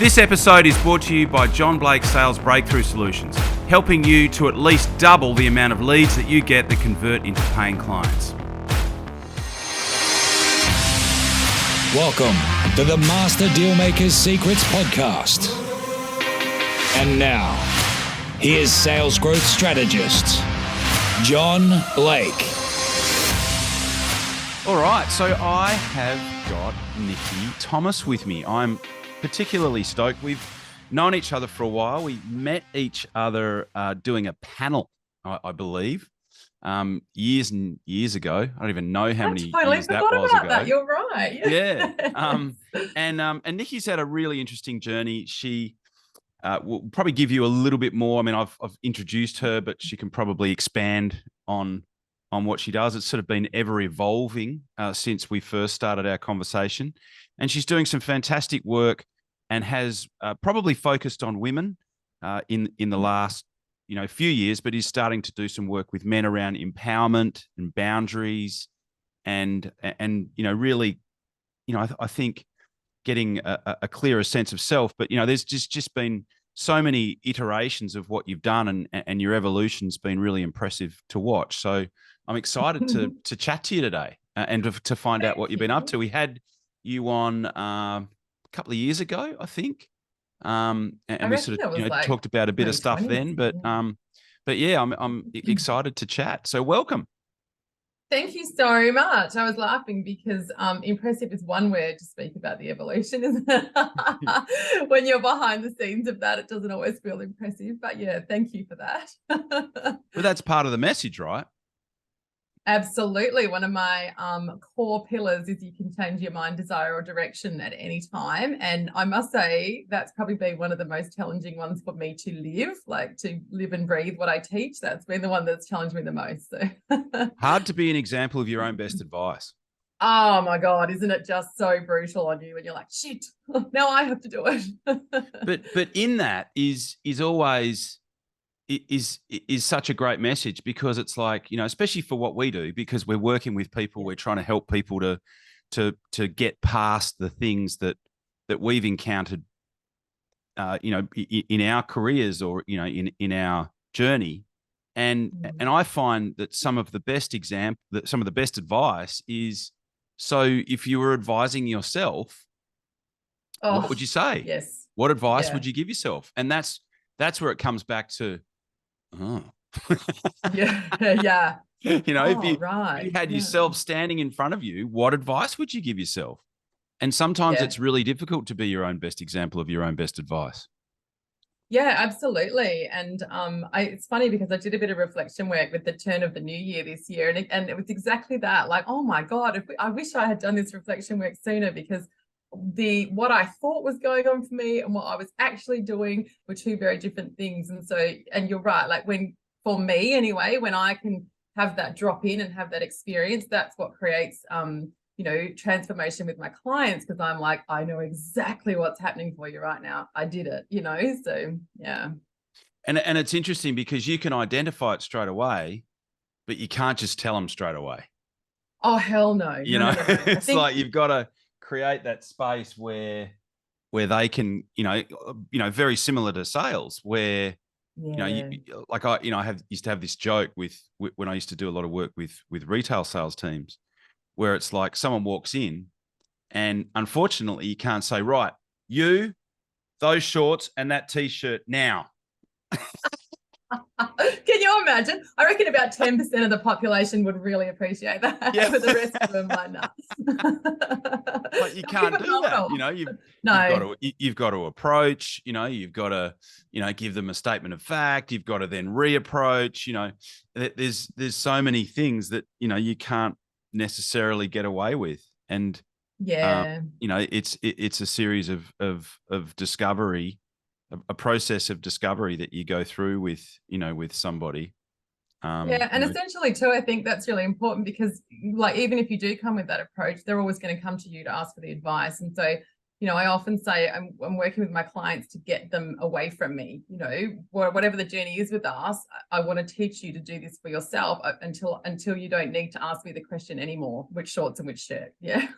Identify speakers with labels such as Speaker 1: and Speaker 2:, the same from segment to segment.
Speaker 1: This episode is brought to you by John Blake Sales Breakthrough Solutions, helping you to at least double the amount of leads that you get that convert into paying clients.
Speaker 2: Welcome to the Master Dealmakers Secrets Podcast. And now, here's sales growth strategist, John Blake.
Speaker 1: All right, so I have got Nicky Thomas with me. I'm particularly stoked. We've known each other for a while. We met each other doing a panel, I believe, years and years ago. I don't even know how many years that was ago.
Speaker 3: That. You're right.
Speaker 1: Yeah. And Nicky's had a really interesting journey. She will probably give you a little bit more. I mean, I've introduced her, but she can probably expand on what she does. It's sort of been ever evolving since we first started our conversation. And she's doing some fantastic work and has probably focused on women in the last few years, but is starting to do some work with men around empowerment and boundaries, and really, I think getting a clearer sense of self. But there's just been so many iterations of what you've done, and your evolution's been really impressive to watch. So I'm excited to chat to you today and to find out what you've been up to. We had you on a couple of years ago, I think, and we sort of talked about a bit of stuff then. But yeah, I'm excited to chat. So welcome.
Speaker 3: Thank you so much. I was laughing because impressive is one word to speak about the evolution, isn't it? When you're behind the scenes of that, it doesn't always feel impressive. But yeah, thank you for that.
Speaker 1: But that's part of the message, right?
Speaker 3: Absolutely. One of my core pillars is you can change your mind, desire, or direction at any time. And I must say that's probably been one of the most challenging ones for me to live and breathe what I teach. That's been the one that's challenged me the most. So.
Speaker 1: Hard to be an example of your own best advice.
Speaker 3: Oh my God, isn't it just so brutal on you when you're like, shit, now I have to do it.
Speaker 1: But in that is always is such a great message, because it's like, especially for what we do, because we're working with people, we're trying to help people to get past the things that we've encountered, in our careers or, in our journey. And I find that some of the best advice is, so if you were advising yourself, what would you say?
Speaker 3: Yes.
Speaker 1: What advice would you give yourself? And that's where it comes back to,
Speaker 3: yeah.
Speaker 1: If you had yourself standing in front of you, what advice would you give yourself? And sometimes it's really difficult to be your own best example of your own best advice.
Speaker 3: Yeah, absolutely. And it's funny because I did a bit of reflection work with the turn of the new year this year, and it was exactly that. Like, oh my God, I wish I had done this reflection work sooner, because what I thought was going on for me and what I was actually doing were two very different things. And you're right, like for me anyway, when I can have that drop in and have that experience, that's what creates transformation with my clients, because I'm like, I know exactly what's happening for you right now. I did it, so yeah.
Speaker 1: And it's interesting because you can identify it straight away, but you can't just tell them straight away.
Speaker 3: Oh, hell no. No.
Speaker 1: It's like you've got to create that space where they can, very similar to sales, where I used to have this joke with when I used to do a lot of work with retail sales teams, where it's like someone walks in and unfortunately you can't say, right, you, those shorts and that t-shirt now.
Speaker 3: Can you imagine? I reckon about 10% of the population would really appreciate that.
Speaker 1: Yeah.
Speaker 3: But the rest of them might not.
Speaker 1: But you can't do that. You've got to approach, you've got to, give them a statement of fact. You've got to then reapproach, there's so many things that, you can't necessarily get away with. And it's a series of discovery, a process of discovery that you go through with somebody.
Speaker 3: And essentially too, I think that's really important, because like, even if you do come with that approach, they're always going to come to you to ask for the advice. And so, I often say I'm working with my clients to get them away from me, whatever the journey is with us. I want to teach you to do this for yourself until you don't need to ask me the question anymore, which shorts and which shirt. Yeah.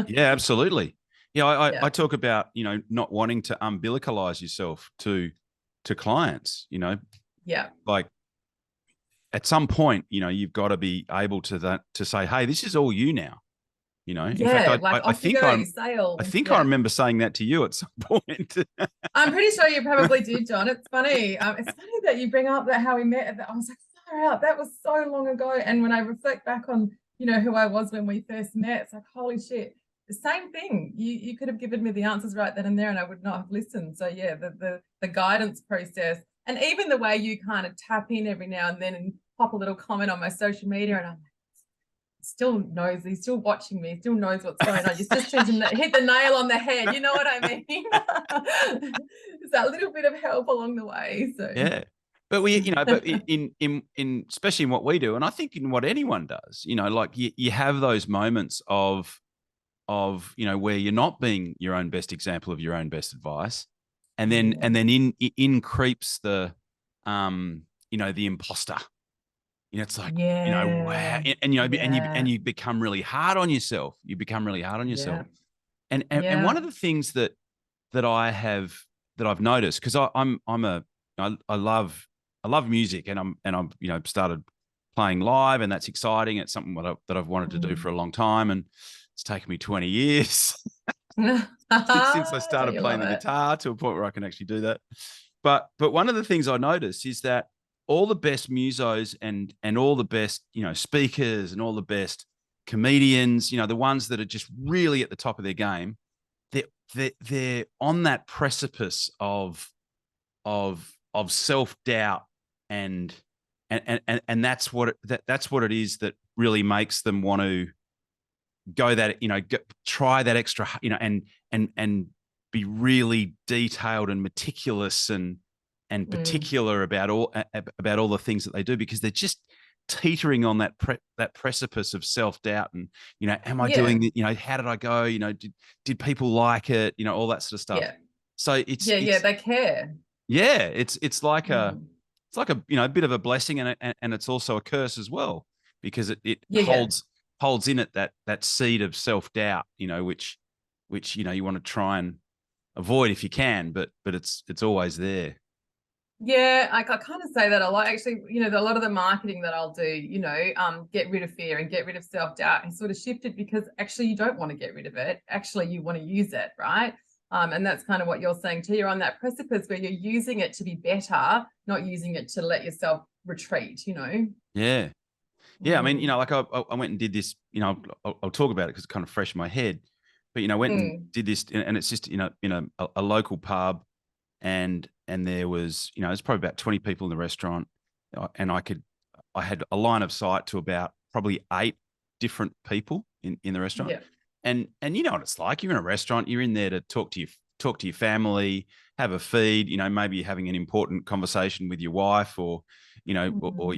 Speaker 1: Yeah, absolutely. Yeah, I
Speaker 3: Yeah.
Speaker 1: talk about, not wanting to umbilicalize yourself to clients,
Speaker 3: Yeah.
Speaker 1: like at some point, you've got to be able to say, hey, this is all you now. In fact,
Speaker 3: Yeah. Like
Speaker 1: I
Speaker 3: off you
Speaker 1: think
Speaker 3: go, you sail.
Speaker 1: I
Speaker 3: Yeah.
Speaker 1: remember saying that to you at some point.
Speaker 3: I'm pretty sure you probably did, John. It's funny. It's funny that you bring up that how we met. I was like, far out. That was so long ago. And when I reflect back on, who I was when we first met, it's like, holy shit. The same thing. You could have given me the answers right then and there, and I would not have listened. So yeah, the guidance process, and even the way you kind of tap in every now and then and pop a little comment on my social media, and I'm like, still knows, he's still watching me, still knows what's going on. You just hit the nail on the head. You know what I mean? It's that little bit of help along the way. So
Speaker 1: Yeah. But but in especially in what we do, and I think in what anyone does, like you have those moments of where you're not being your own best example of your own best advice. And then in creeps the the imposter. It's like, wow. And you become really hard on yourself. You become really hard on yourself. And one of the things that I've noticed, because I love music, and I'm started playing live, and that's exciting. It's something that I've wanted to do for a long time, and it's taken me 20 years since I started playing the guitar to a point where I can actually do that. But one of the things I noticed is that all the best musos and all the best, speakers and all the best comedians, the ones that are just really at the top of their game, they're on that precipice of self-doubt, and that's what it is that really makes them want to go that, try that extra, and be really detailed and meticulous and particular about all the things that they do, because they're just teetering on that precipice of self-doubt, and am I doing it? How did I go? Did people like it? All that sort of stuff. So it's
Speaker 3: they care.
Speaker 1: Yeah, it's like a bit of a blessing, and it's also a curse as well, because it holds in it that seed of self-doubt, which you want to try and avoid if you can, but it's always there.
Speaker 3: Yeah, I kind of say that a lot. Actually, a lot of the marketing that I'll do, get rid of fear and get rid of self-doubt has sort of shifted, because actually you don't want to get rid of it. Actually, you want to use it, right? And that's kind of what you're saying too. You're on that precipice where you're using it to be better, not using it to let yourself retreat,
Speaker 1: Yeah. Yeah. I mean, like I went and did this, I'll talk about it because it's kind of fresh in my head, but, went and did this, and it's just, in a local pub, and there was, there's probably about 20 people in the restaurant, and I had a line of sight to about probably 8 different people in the restaurant.
Speaker 3: Yeah.
Speaker 1: And you know what it's like. You're in a restaurant, you're in there to talk to your family, have a feed, maybe you're having an important conversation with your wife, or, or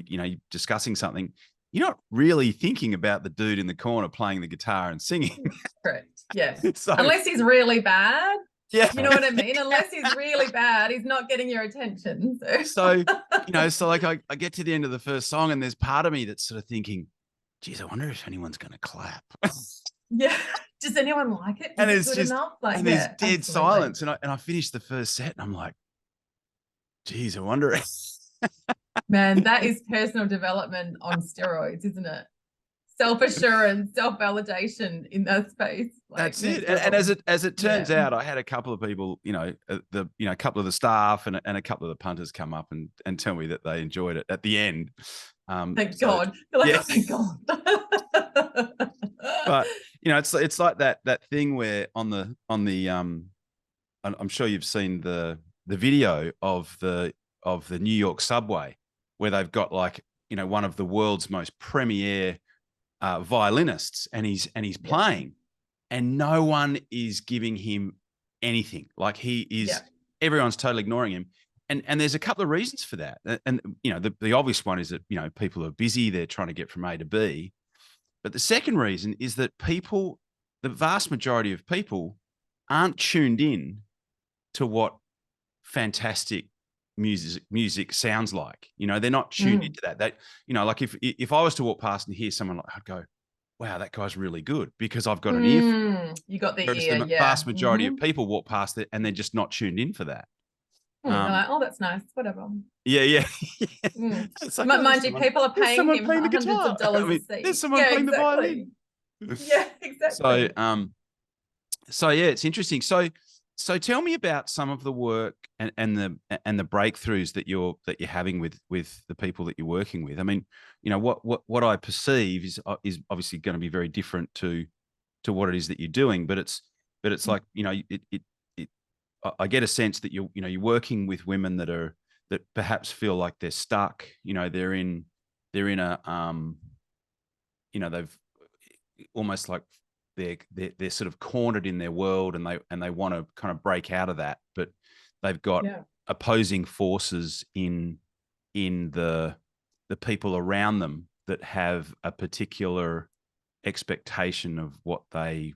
Speaker 1: discussing something. You're not really thinking about the dude in the corner playing the guitar and singing.
Speaker 3: Correct. Yeah.
Speaker 1: So,
Speaker 3: unless he's really bad.
Speaker 1: Yeah.
Speaker 3: You know what I mean? Unless he's really bad, he's not getting your attention.
Speaker 1: So like I get to the end of the first song, and there's part of me that's sort of thinking, geez, I wonder if anyone's going to clap.
Speaker 3: Yeah. Does anyone like it?
Speaker 1: And
Speaker 3: it's
Speaker 1: good
Speaker 3: just enough. Like,
Speaker 1: and there's dead silence. And I finished the first set, and I'm like, geez, I wonder.
Speaker 3: Man, that is personal development on steroids, isn't it? Self-assurance, self-validation in that space.
Speaker 1: Like, that's it. And as it turns out, I had a couple of people, a couple of the staff and a couple of the punters come up and tell me that they enjoyed it at the end.
Speaker 3: Thank God. Like, yeah. Thank God.
Speaker 1: But it's like that thing where on the I'm sure you've seen the video of the New York subway, where they've got like, one of the world's most premier violinists, and he's playing, and no one is giving him anything. Like, he is, everyone's totally ignoring him. And there's a couple of reasons for that. And the obvious one is that, people are busy, they're trying to get from A to B. But the second reason is that the vast majority of people aren't tuned in to what fantastic music sounds like. They're not tuned into that. Like, if I was to walk past and hear someone, like, I'd go, wow, that guy's really good because I've got an ear for it.
Speaker 3: You got the
Speaker 1: Whereas
Speaker 3: ear,
Speaker 1: the
Speaker 3: yeah.
Speaker 1: vast majority of people walk past it and they're just not tuned in for that.
Speaker 3: They're like, oh, that's nice, whatever.
Speaker 1: Yeah, yeah.
Speaker 3: It's
Speaker 1: like,
Speaker 3: like, mind you, people are
Speaker 1: there's
Speaker 3: paying
Speaker 1: someone
Speaker 3: him
Speaker 1: playing the
Speaker 3: hundreds
Speaker 1: guitar.
Speaker 3: of dollars
Speaker 1: I mean,
Speaker 3: a seat.
Speaker 1: there's someone playing the violin.
Speaker 3: Yeah, exactly.
Speaker 1: So yeah, it's interesting. So tell me about some of the work and the breakthroughs that you're having with the people that you're working with. I mean, what I perceive is obviously going to be very different to what it is that you're doing, but it's like, I get a sense that you're working with women that perhaps feel like they're stuck. They're in a they've almost like they're sort of cornered in their world, and they want to kind of break out of that, but they've got opposing forces in the people around them that have a particular expectation of what they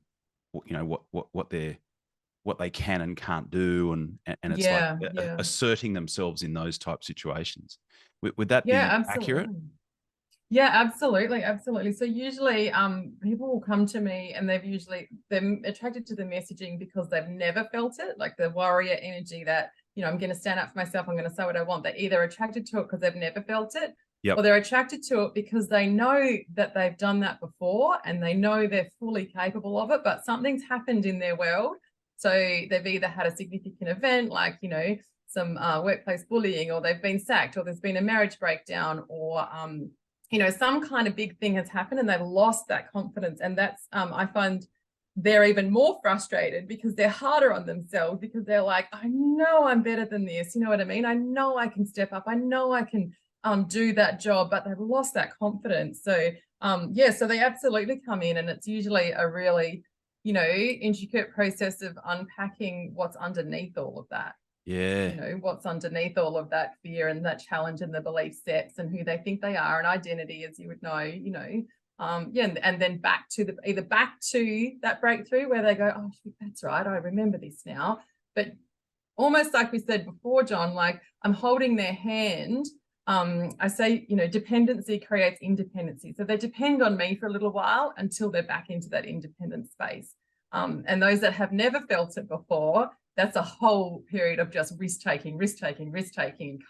Speaker 1: what they can and can't do, and it's like asserting themselves in those type situations. Would that be accurate?
Speaker 3: Yeah, absolutely. Absolutely. So usually people will come to me and they're attracted to the messaging because they've never felt it, like the warrior energy that, I'm going to stand up for myself. I'm going to say what I want. They're either attracted to it because they've never felt it, or they're attracted to it because they know that they've done that before and they know they're fully capable of it, but something's happened in their world. So they've either had a significant event like, some workplace bullying, or they've been sacked, or there's been a marriage breakdown, or some kind of big thing has happened and they've lost that confidence. And that's, I find they're even more frustrated because they're harder on themselves, because they're like, I know I'm better than this. You know what I mean? I know I can step up. I know I can do that job, but they've lost that confidence. So, so they absolutely come in, and it's usually a really, intricate process of unpacking what's underneath all of that.
Speaker 1: Yeah.
Speaker 3: What's underneath all of that fear and that challenge and the belief sets and who they think they are, and identity, as you would know, and then back to that breakthrough where they go, oh, that's right, I remember this now. But almost like we said before, John, like I'm holding their hand. I say, dependency creates independency. So they depend on me for a little while until they're back into that independent space. And those that have never felt it before, that's a whole period of just risk-taking,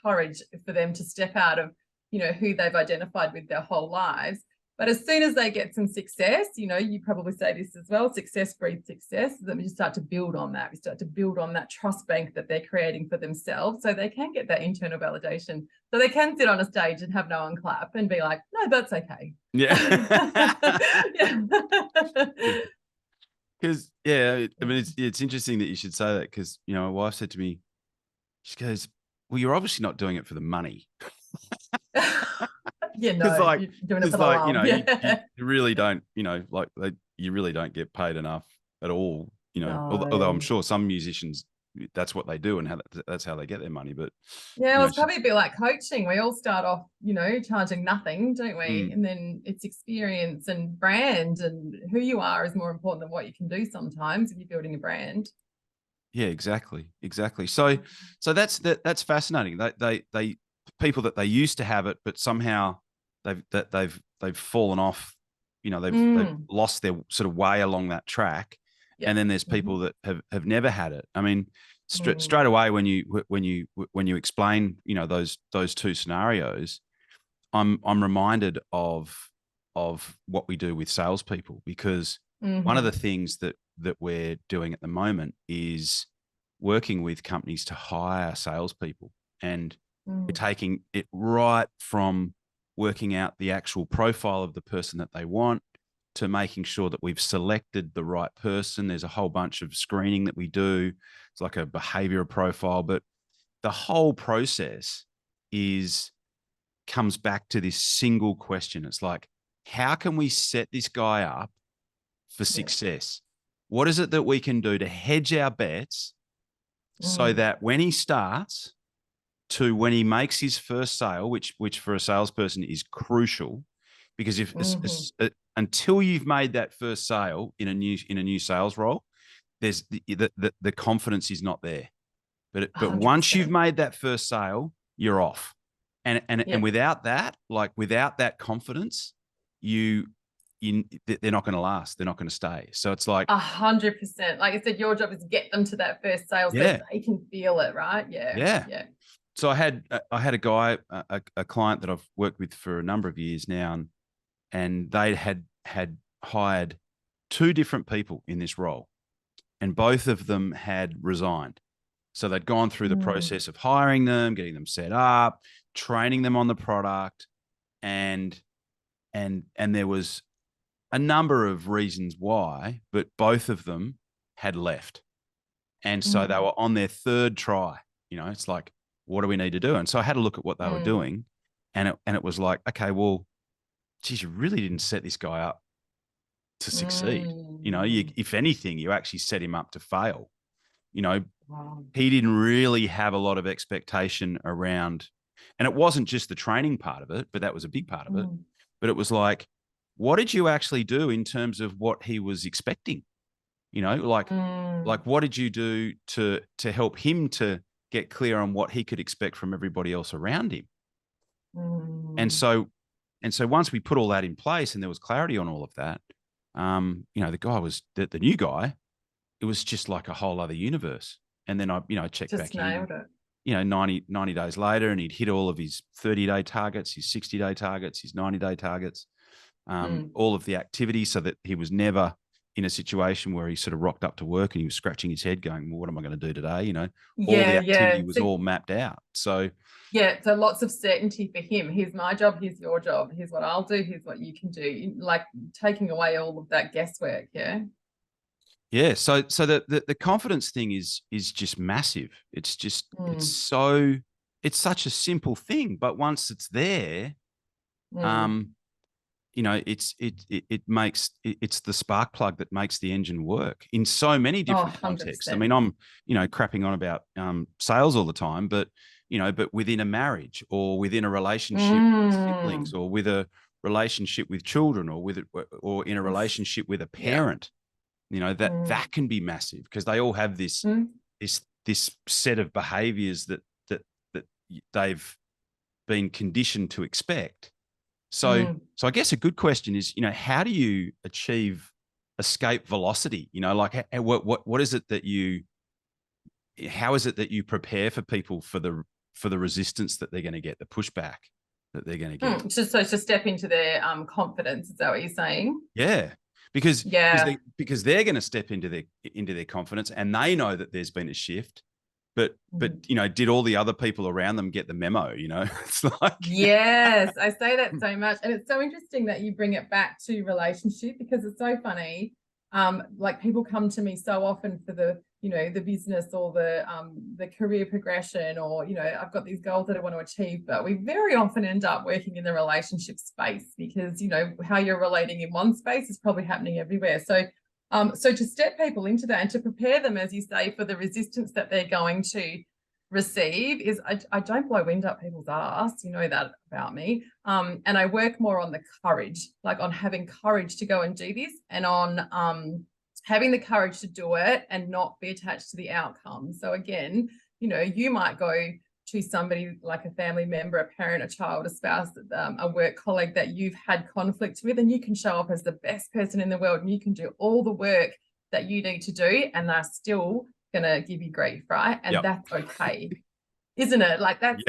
Speaker 3: courage for them to step out of, who they've identified with their whole lives. But as soon as they get some success, you probably say this as well, success breeds success. Then we just start to build on that. We start to build on that trust bank that they're creating for themselves, so they can get that internal validation. So they can sit on a stage and have no one clap and be like, no, that's okay.
Speaker 1: Yeah. Because I mean, it's interesting that you should say that, because my wife said to me, she goes, well, you're obviously not doing it for the money.
Speaker 3: Yeah, no,
Speaker 1: like,
Speaker 3: you're doing it for the love.
Speaker 1: You really don't, you really don't get paid enough at all,
Speaker 3: No.
Speaker 1: although I'm sure some musicians, that's what they do, and that's how they get their money. But
Speaker 3: it's probably a bit like coaching. We all start off, charging nothing, don't we? And then it's experience and brand, and who you are is more important than what you can do sometimes if you're building a brand.
Speaker 1: Yeah, exactly. So that's fascinating. They people that they used to have it, but somehow they've fallen off. They've lost their sort of way along that track. Yep. And then there's people that have never had it. I mean, straight away when you explain those two scenarios, I'm reminded of what we do with salespeople, because one of the things that we're doing at the moment is working with companies to hire salespeople, and we're taking it right from working out the actual profile of the person that they want to making sure that we've selected the right person. There's a whole bunch of screening that we do. It's like a behavior profile, but the whole process comes back to this single question. It's like, how can we set this guy up for success? What is it that we can do to hedge our bets so that when he starts to when he makes his first sale, which for a salesperson is crucial, because if until you've made that first sale in a new sales role, there's the confidence is not there. But 100%. Once you've made that first sale, you're off. And without that, without that confidence, you they're not going to last. They're not going to stay. So it's like
Speaker 3: 100%. Like I said, your job is to get them to that first sale so they can feel it, right? Yeah.
Speaker 1: So I had a guy, a client that I've worked with for a number of years now, and they had hired 2 different people in this role, and both of them had resigned. So they'd gone through the process of hiring them, getting them set up, training them on the product, and there was a number of reasons why, but both of them had left. And so they were on their 3rd try. It's like, what do we need to do? And so I had a look at what they were doing, and it was like, okay, well, geez, you really didn't set this guy up to succeed. If anything, you actually set him up to fail. He didn't really have a lot of expectation around, and it wasn't just the training part of it, but that was a big part of it. But it was like, what did you actually do in terms of what he was expecting? Like what did you do to help him to get clear on what he could expect from everybody else around him? And so once we put all that in place and there was clarity on all of that, the guy was the new guy. It was just like a whole other universe. And then I checked
Speaker 3: just
Speaker 1: back
Speaker 3: nailed
Speaker 1: in,
Speaker 3: it.
Speaker 1: 90 days later, and he'd hit all of his 30-day targets, his 60-day targets, his 90-day targets, all of the activity, so that he was never in a situation where he sort of rocked up to work and he was scratching his head going, well, what am I going to do today? All the activity was all mapped out. So
Speaker 3: so lots of certainty for him. Here's my job, here's your job, here's what I'll do, here's what you can do. Like taking away all of that guesswork.
Speaker 1: Yeah. So the confidence thing is just massive. It's just it's such a simple thing, but once it's there, it's the spark plug that makes the engine work in so many different contexts. I mean, I'm crapping on about sales all the time, but within a marriage, or within a relationship with siblings, or with a relationship with children, or in a relationship with a parent, that can be massive, because they all have this set of behaviors that they've been conditioned to expect. So I guess a good question is, how do you achieve escape velocity? Like what is it that how is it that you prepare for people for the resistance that they're going to get, the pushback that they're going to get?
Speaker 3: Just to step into their confidence. Is that what you're saying?
Speaker 1: Yeah. Because they're going to step into their confidence, and they know that there's been a shift, but did all the other people around them get the memo? It's like,
Speaker 3: yes, I say that so much, and it's so interesting that you bring it back to relationship, because it's so funny. Like people come to me so often for the business or the career progression, or I've got these goals that I want to achieve, but we very often end up working in the relationship space, because how you're relating in one space is probably happening everywhere. So to step people into that and to prepare them, as you say, for the resistance that they're going to receive is I don't blow wind up people's ass. You know that about me. And I work more on the courage, like on having courage to go and do this, and on having the courage to do it and not be attached to the outcome. So again, you might go to somebody like a family member, a parent, a child, a spouse, a work colleague that you've had conflict with, and you can show up as the best person in the world, and you can do all the work that you need to do, and they're still going to give you grief, right? And that's okay, isn't it? Like that's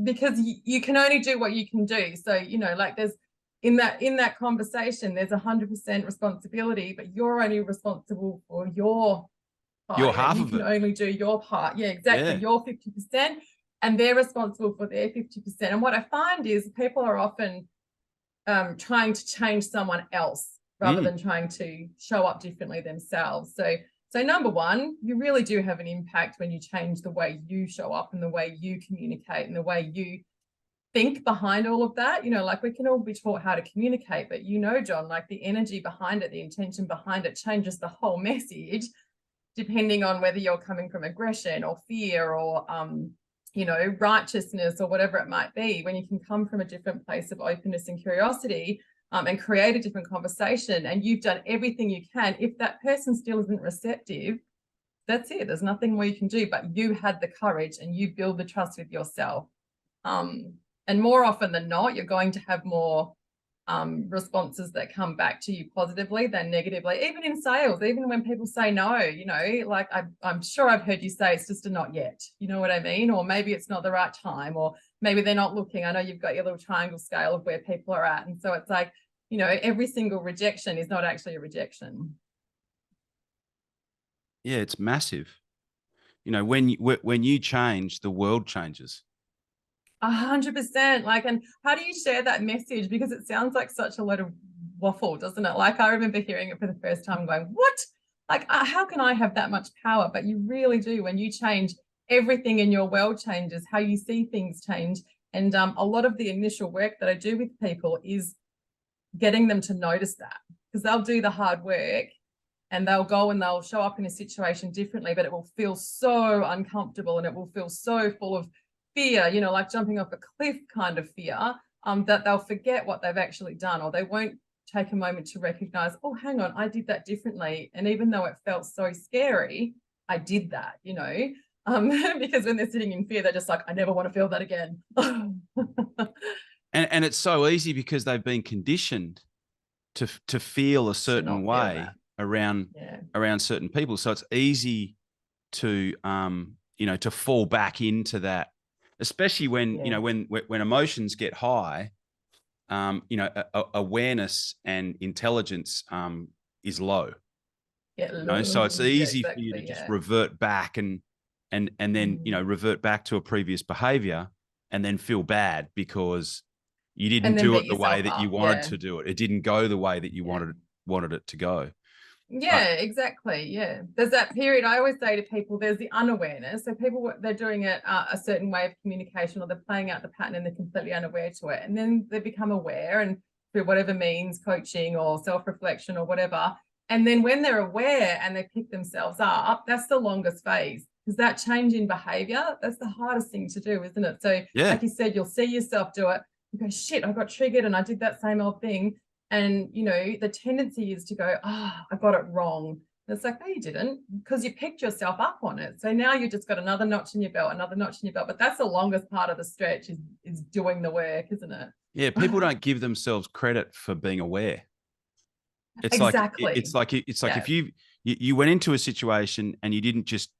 Speaker 3: because you can only do what you can do. So, like there's in that conversation, there's 100% responsibility, but you're only responsible for your part.
Speaker 1: Your half
Speaker 3: you
Speaker 1: of
Speaker 3: can
Speaker 1: it.
Speaker 3: only do your part. Yeah, exactly. Your 50%, and they're responsible for their 50%. And what I find is people are often trying to change someone else rather than trying to show up differently themselves. So number one, you really do have an impact when you change the way you show up and the way you communicate and the way you think behind all of that. Like we can all be taught how to communicate, but John, like the energy behind it, the intention behind it changes the whole message, depending on whether you're coming from aggression or fear or righteousness or whatever it might be. When you can come from a different place of openness and curiosity, and create a different conversation, and you've done everything you can, if that person still isn't receptive, that's it. There's nothing more you can do, but you had the courage and you build the trust with yourself. And more often than not, you're going to have more responses that come back to you positively than negatively. Even in sales, even when people say no, you know, like I'm sure I've heard you say it's just a not yet. You know what I mean? Or maybe it's not the right time, or maybe they're not looking. I know you've got your little triangle scale of where people are at. And so it's like, you know, every single rejection is not actually a rejection.
Speaker 1: Yeah, it's massive. You know, when you change, the world changes.
Speaker 3: 100%. Like, and how do you share that message? Because it sounds like such a lot of waffle, doesn't it? Like, I remember hearing it for the first time going, what? Like, how can I have that much power? But you really do. When you change, everything in your world changes, how you see things change. And a lot of the initial work that I do with people is getting them to notice that, because they'll do the hard work and they'll go and they'll show up in a situation differently, but it will feel so uncomfortable and it will feel so full of fear, you know, like jumping off a cliff kind of fear, that they'll forget what they've actually done, or they won't take a moment to recognize, oh, hang on, I did that differently. And even though it felt so scary, I did that, you know, because when they're sitting in fear, they're just like, I never want to feel that again.
Speaker 1: And it's so easy because they've been conditioned to feel a certain way around certain people. So it's easy to you know, to fall back into that, especially when you know, when emotions get high. You know, awareness and intelligence is low. You know? So it's easy for you to just revert back and then you know, revert back to a previous behavior and then feel bad because you didn't do it the way that you wanted to do it. It didn't go the way that you wanted it to go.
Speaker 3: Yeah, exactly. Yeah. There's that period. I always say to people, there's the unawareness. So people, they're doing it a certain way of communication, or they're playing out the pattern and they're completely unaware to it. And then they become aware, and through whatever means, coaching or self-reflection or whatever. And then when they're aware and they pick themselves up, that's the longest phase, because that change in behavior, that's the hardest thing to do, isn't it? So like you said, you'll see yourself do it. You go, shit, I got triggered and I did that same old thing. And, you know, the tendency is to go, I got it wrong. And it's like, no, you didn't, because you picked yourself up on it. So now you just got another notch in your belt, another notch in your belt. But that's the longest part of the stretch, is doing the work, isn't it?
Speaker 1: Yeah, people don't give themselves credit for being aware. It's
Speaker 3: exactly.
Speaker 1: like it's like if you went into a situation and you didn't just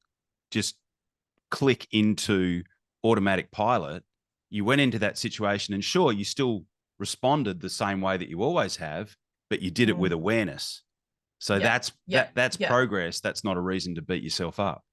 Speaker 1: click into automatic pilot. You went into that situation, and sure, you still responded the same way that you always have, but you did it with awareness. So that's progress. That's not a reason to beat yourself up.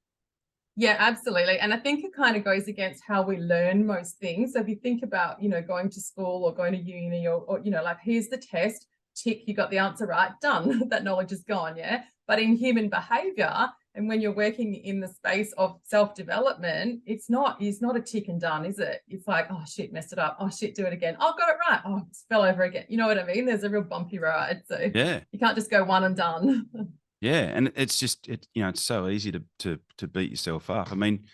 Speaker 3: Yeah, absolutely. And I think it kind of goes against how we learn most things. So if you think about, you know, going to school or going to uni, or you know, like, here's the test, tick, you got the answer right, done. That knowledge is gone. Yeah. But in human behavior, and when you're working in the space of self-development, it's not a tick and done, is it? It's like, oh shit, messed it up. Oh shit, do it again. Oh, got it right. Oh, fell over again. You know what I mean? There's a real bumpy ride. So you can't just go one and done.
Speaker 1: Yeah. And it's just, you know, it's so easy to beat yourself up. I mean,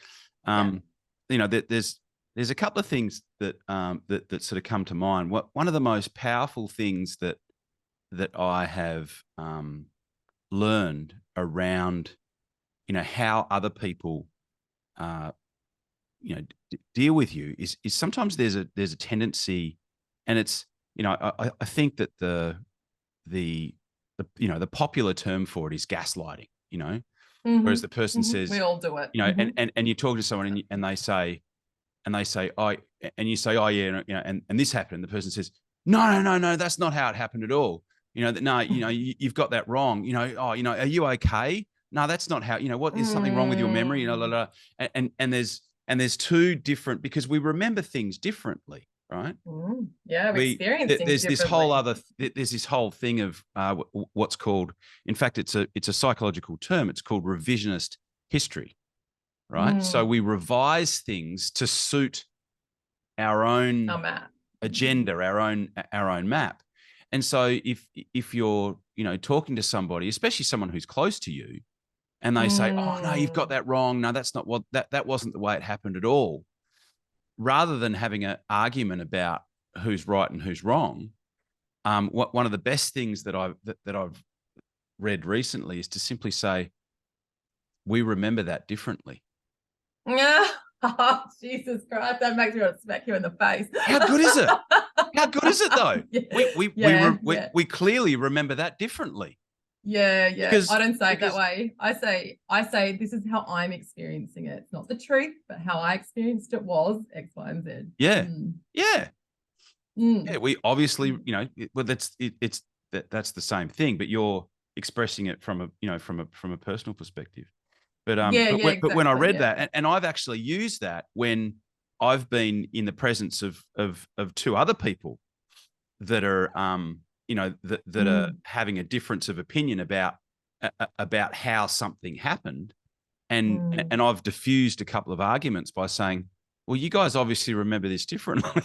Speaker 1: you know, there's a couple of things that that sort of come to mind. One of the most powerful things that I have learned around, you know, how other people, you know, deal with you is sometimes there's a tendency, and it's, you know, I think that the you know, the popular term for it is gaslighting, you know, whereas the person says,
Speaker 3: we all do it,
Speaker 1: you know, and you talk to someone and they say, oh, and you say, oh yeah, you know, and this happened. And the person says, no, that's not how it happened at all. You know, no, you know, you've got that wrong. You know, oh, you know, are you okay? No, that's not how, you know, what is something wrong with your memory? You know, blah, blah, blah. And there's two different, because we remember things differently, right?
Speaker 3: Yeah, we experience things
Speaker 1: there's
Speaker 3: differently.
Speaker 1: There's this whole thing of what's called, in fact, it's a psychological term. It's called revisionist history, right? So we revise things to suit our own agenda, our own map. And so if you're, you know, talking to somebody, especially someone who's close to you, and they say, oh no, you've got that wrong. No, that's not what that wasn't the way it happened at all. Rather than having an argument about who's right and who's wrong, one of the best things that I've read recently is to simply say, we remember that differently.
Speaker 3: Yeah. Oh, Jesus Christ, that makes me want to smack you in the face.
Speaker 1: How good is it? How good is it though?
Speaker 3: Yeah.
Speaker 1: We clearly remember that differently.
Speaker 3: Yeah.
Speaker 1: Because,
Speaker 3: I don't say it that way. I say this is how I'm experiencing it. It's not the truth, but how I experienced it was X, Y, and Z.
Speaker 1: Yeah. Yeah.
Speaker 3: Mm.
Speaker 1: Yeah. We obviously, that's the same thing, but you're expressing it from a personal perspective. But but when I read that, and I've actually used that when I've been in the presence of two other people that are that are having a difference of opinion about how something happened, and I've diffused a couple of arguments by saying, well, you guys obviously remember this differently.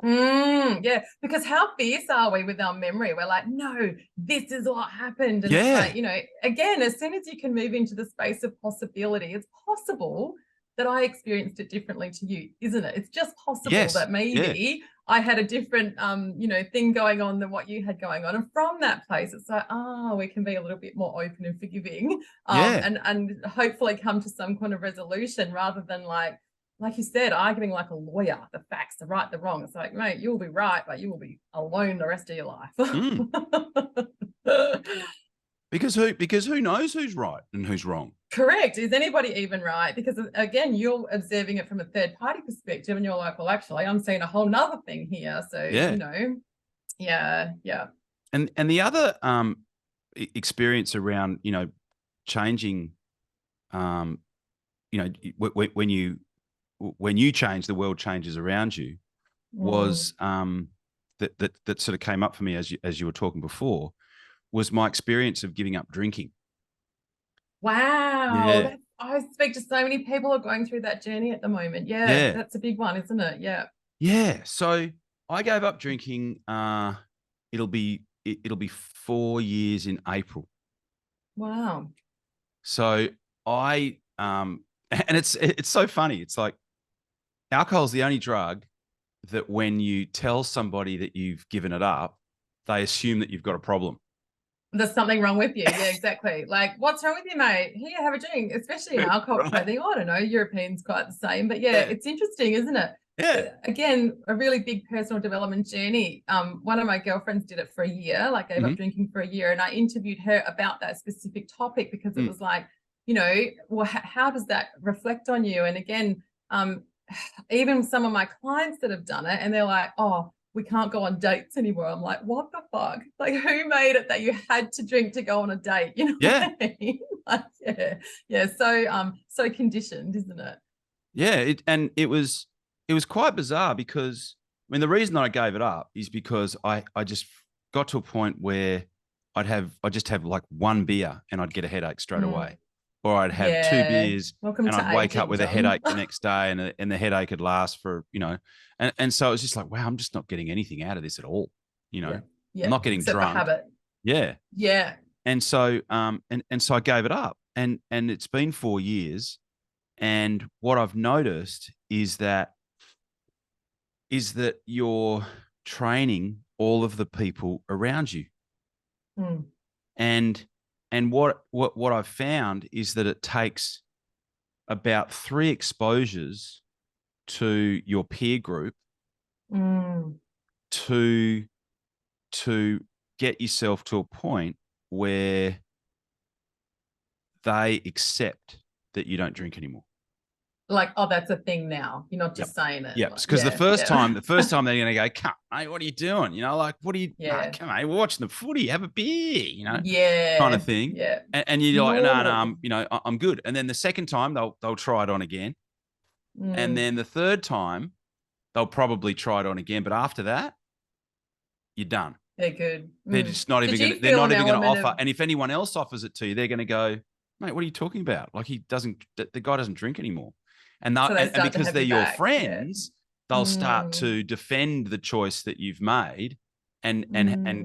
Speaker 3: Yeah, because how fierce are we with our memory? We're like, no, this is what happened. And it's like, again, as soon as you can move into the space of possibility, it's possible that I experienced it differently to you, isn't it? It's just possible that maybe I had a different, thing going on than what you had going on. And from that place, it's like, we can be a little bit more open and forgiving, and hopefully come to some kind of resolution rather than like you said, arguing like a lawyer, the facts, the right, the wrong. It's like, mate, you'll be right, but you will be alone the rest of your life.
Speaker 1: Because who knows who's right and who's wrong?
Speaker 3: Correct. Is anybody even right? Because again, you're observing it from a third party perspective and you're like, well, actually, I'm seeing a whole nother thing here. So, yeah.
Speaker 1: And the other experience around, changing, when you change, the world changes around you, was that sort of came up for me as you were talking before, was my experience of giving up drinking.
Speaker 3: Wow.
Speaker 1: Yeah.
Speaker 3: I speak to so many people who are going through that journey at the moment. Yeah, that's a big one, isn't it? Yeah.
Speaker 1: Yeah. So I gave up drinking. It'll be 4 years in April.
Speaker 3: Wow.
Speaker 1: So I and it's so funny. It's like, alcohol is the only drug that when you tell somebody that you've given it up, they assume that you've got a problem.
Speaker 3: There's something wrong with you. Yeah, exactly. Like, what's wrong with you, mate? Here, have a drink, especially in our culture. I think, I don't know, Europeans quite the same. But it's interesting, isn't it?
Speaker 1: Yeah.
Speaker 3: Again, a really big personal development journey. One of my girlfriends did it for a year, like gave up drinking for a year. And I interviewed her about that specific topic because it was like, well, how does that reflect on you? And again, even some of my clients that have done it and they're like, oh, we can't go on dates anymore. I'm like, what the fuck? Like, who made it that you had to drink to go on a date? You know what I mean? Like, so conditioned, isn't it?
Speaker 1: Yeah, it was quite bizarre because, I mean, the reason I gave it up is because I just got to a point where I'd just have like one beer and I'd get a headache straight away. Or I'd have 2 beers and I'd wake up with a headache the next day, and the headache would last for, and so it was just like, wow, I'm just not getting anything out of this at all. I'm not getting
Speaker 3: Except
Speaker 1: drunk.
Speaker 3: for habit.
Speaker 1: Yeah. And so, and so I gave it up, and it's been 4 years. And what I've noticed is that you're training all of the people around you. And what I've found is that it takes about 3 exposures to your peer group to get yourself to a point where they accept that you don't drink anymore.
Speaker 3: Like, oh, that's a thing now. You're not just saying it.
Speaker 1: Yeah, because the first time they're going to go, come, mate, what are you doing? Like, what are you? Come on, we're watching the footy. Have a beer. Kind of thing.
Speaker 3: Yeah.
Speaker 1: And you're like, no, I'm good. And then the second time they'll try it on again, and then the third time they'll probably try it on again. But after that, you're done.
Speaker 3: They're good.
Speaker 1: They're just not even going. They're not even going to offer. And if anyone else offers it to you, they're going to go, mate, what are you talking about? Like, the guy doesn't drink anymore. And, and because they're your friends, they'll start to defend the choice that you've made, and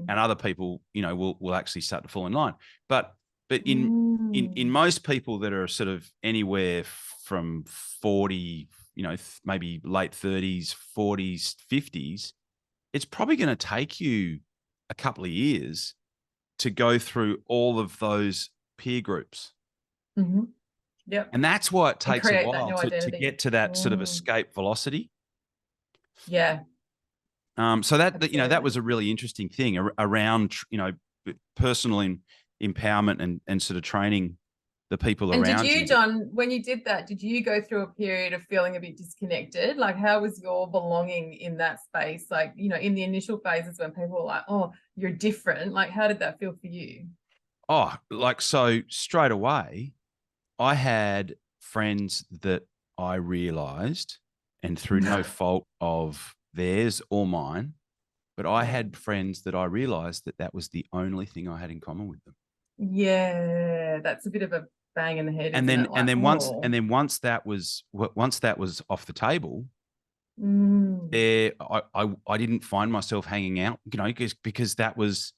Speaker 1: other people, will actually start to fall in line. But in most people that are sort of anywhere from 40, maybe late 30s, 40s, 50s, it's probably going to take you a couple of years to go through all of those peer groups.
Speaker 3: Yep.
Speaker 1: And that's why it takes a while to get to that sort of escape velocity.
Speaker 3: Yeah.
Speaker 1: So that you know, that
Speaker 3: Absolutely.
Speaker 1: was a really interesting thing around, you know, personal empowerment and sort of training the people
Speaker 3: And did
Speaker 1: around
Speaker 3: you,
Speaker 1: you.
Speaker 3: John, when you did that, did you go through a period of feeling a bit disconnected? Like, how was your belonging in that space? Like, you know, in the initial phases when people were like, oh, you're different. Like, how did that feel for you?
Speaker 1: Oh, like, so straight away, I had friends that I realized, and through no fault of theirs or mine, but I
Speaker 3: Yeah.
Speaker 1: had friends that I realized that that was the only thing I had in common with them.
Speaker 3: Yeah, that's a bit of a bang in the head,
Speaker 1: And
Speaker 3: isn't
Speaker 1: then
Speaker 3: it?
Speaker 1: and
Speaker 3: Like,
Speaker 1: then once
Speaker 3: oh,
Speaker 1: and then once that was off the table,
Speaker 3: mm,
Speaker 1: there I didn't find myself hanging out, you know, because that was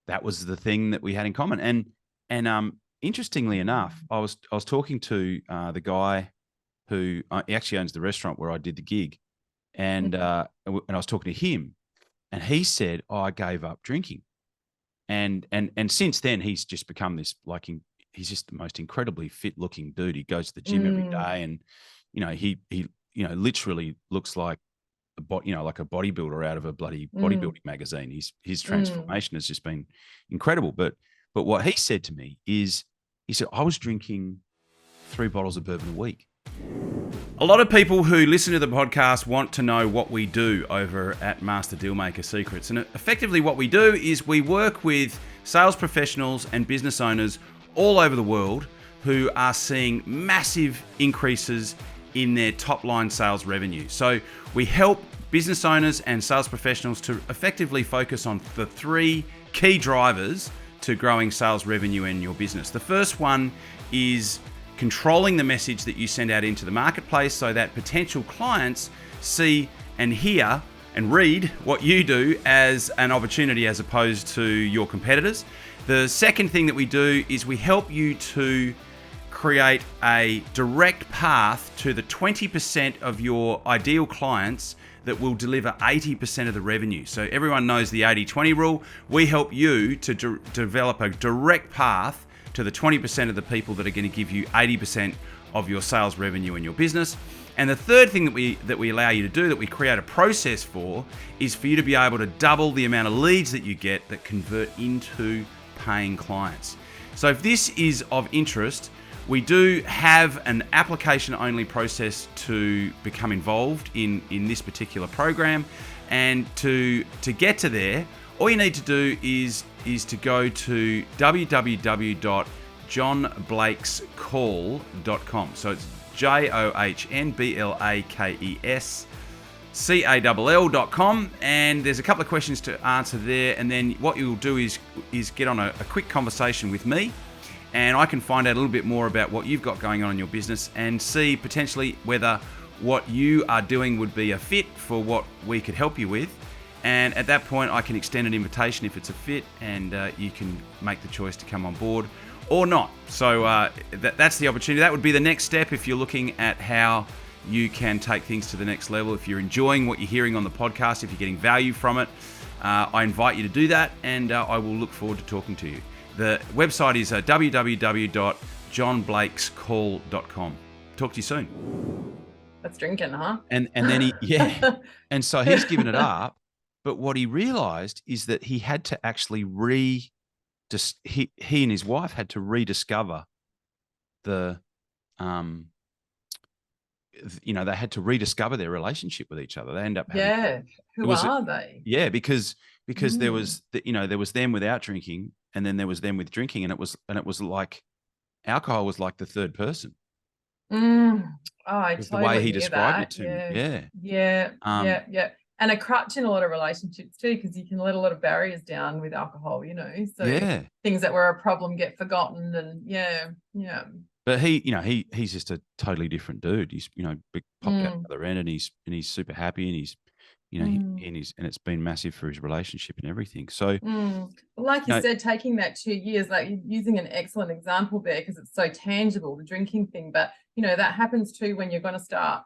Speaker 1: the thing that we had in common. And interestingly enough, I was talking to the guy who he actually owns the restaurant where I did the gig, and
Speaker 3: mm,
Speaker 1: I was talking to him, and he said, "Oh, I gave up drinking," and since then he's just become this, like, he's just the most incredibly fit looking dude. He goes to the gym every
Speaker 3: mm,
Speaker 1: day, and you know, he you know, literally looks like you know, like a bodybuilder out of a bloody
Speaker 3: mm,
Speaker 1: bodybuilding magazine. His
Speaker 3: mm.
Speaker 1: transformation has just been incredible. But what he said to me is, he said, I was drinking 3 bottles of bourbon a week. A lot of people who listen to the podcast want to know what we do over at Master Dealmaker Secrets. And effectively what we do is we work with sales professionals and business owners all over the world who are seeing massive increases in their top line sales revenue. So we help business owners and sales professionals to effectively focus on the 3 key drivers to growing sales revenue in your business. The first one is controlling the message that you send out into the marketplace so that potential clients see and hear and read what you do as an opportunity as opposed to your competitors. The second thing that we do is we help you to create a direct path to the 20% of your ideal clients that will deliver 80% of the revenue. So everyone knows the 80-20 rule. We help you to develop a direct path to the 20% of the people that are going to give you 80% of your sales revenue in your business. And the third thing that we allow you to do, that we create a process for, is for you to be able to double the amount of leads that you get that convert into paying clients. So if this is of interest, we do have an application-only process to become involved in this particular program. And to get to there, all you need to do is to go to www.johnblakescall.com. So it's JOHNBLAKESCALL.com, and there's a couple of questions to answer there. And then what you'll do is get on a quick conversation with me, and I can find out a little bit more about what you've got going on in your business and see potentially whether what you are doing would be a fit for what we could help you with. And at that point, I can extend an invitation if it's a fit, and you can make the choice to come on board or not. So that's the opportunity. That would be the next step if you're looking at how you can take things to the next level. If you're enjoying what you're hearing on the podcast, if you're getting value from it, I invite you to do that, and I will look forward to talking to you. The website is www.johnblakescall.com. Talk to you soon.
Speaker 3: That's drinking, huh?
Speaker 1: And then and so he's given it up. But what he realized is that he had to actually he and his wife had to rediscover the, you know, they had to rediscover their relationship with each other. They end up having,
Speaker 3: Yeah. Who are they?
Speaker 1: yeah, because there
Speaker 3: Mm.
Speaker 1: was you know, there was them without drinking, and then there was them with drinking, and it was like alcohol was like the third person.
Speaker 3: Mm. Oh, I
Speaker 1: Was the way
Speaker 3: totally
Speaker 1: he
Speaker 3: hear
Speaker 1: described it
Speaker 3: that.
Speaker 1: to me.
Speaker 3: Yeah.
Speaker 1: Yeah.
Speaker 3: Yeah.
Speaker 1: Um,
Speaker 3: Yeah. Yeah. And a crutch in a lot of relationships too, because you can let a lot of barriers down with alcohol, you know. So
Speaker 1: yeah.
Speaker 3: things that were a problem get forgotten, and yeah.
Speaker 1: But you know, he's just a totally different dude. He's, you know, popped out
Speaker 3: Mm.
Speaker 1: the other end, and he's super happy, and he's, you know,
Speaker 3: Mm.
Speaker 1: and it's been massive for his relationship and everything. So,
Speaker 3: Mm. Like
Speaker 1: you
Speaker 3: you
Speaker 1: know,
Speaker 3: said, taking that 2 years, like you're using an excellent example there because it's so tangible, the drinking thing. But, you know, that happens too when you're going to start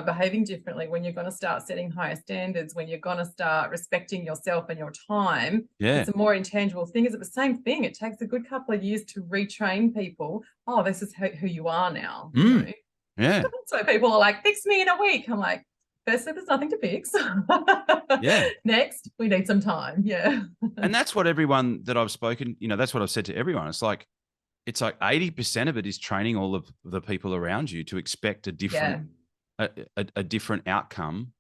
Speaker 3: behaving differently, when you're going to start setting higher standards, when you're going to start respecting yourself and your time.
Speaker 1: yeah,
Speaker 3: It's a more intangible thing. Is it the same thing? It takes a good couple of years to retrain people. Oh, this is who you are now, you know.
Speaker 1: yeah,
Speaker 3: So people are like, fix me in a week. I'm like, Firstly, there's nothing to fix.
Speaker 1: Yeah.
Speaker 3: Next, we need some time. Yeah.
Speaker 1: And that's what everyone that I've spoken, that's what I've said to everyone. It's like 80% of it is training all of the people around you to expect a different, a different outcome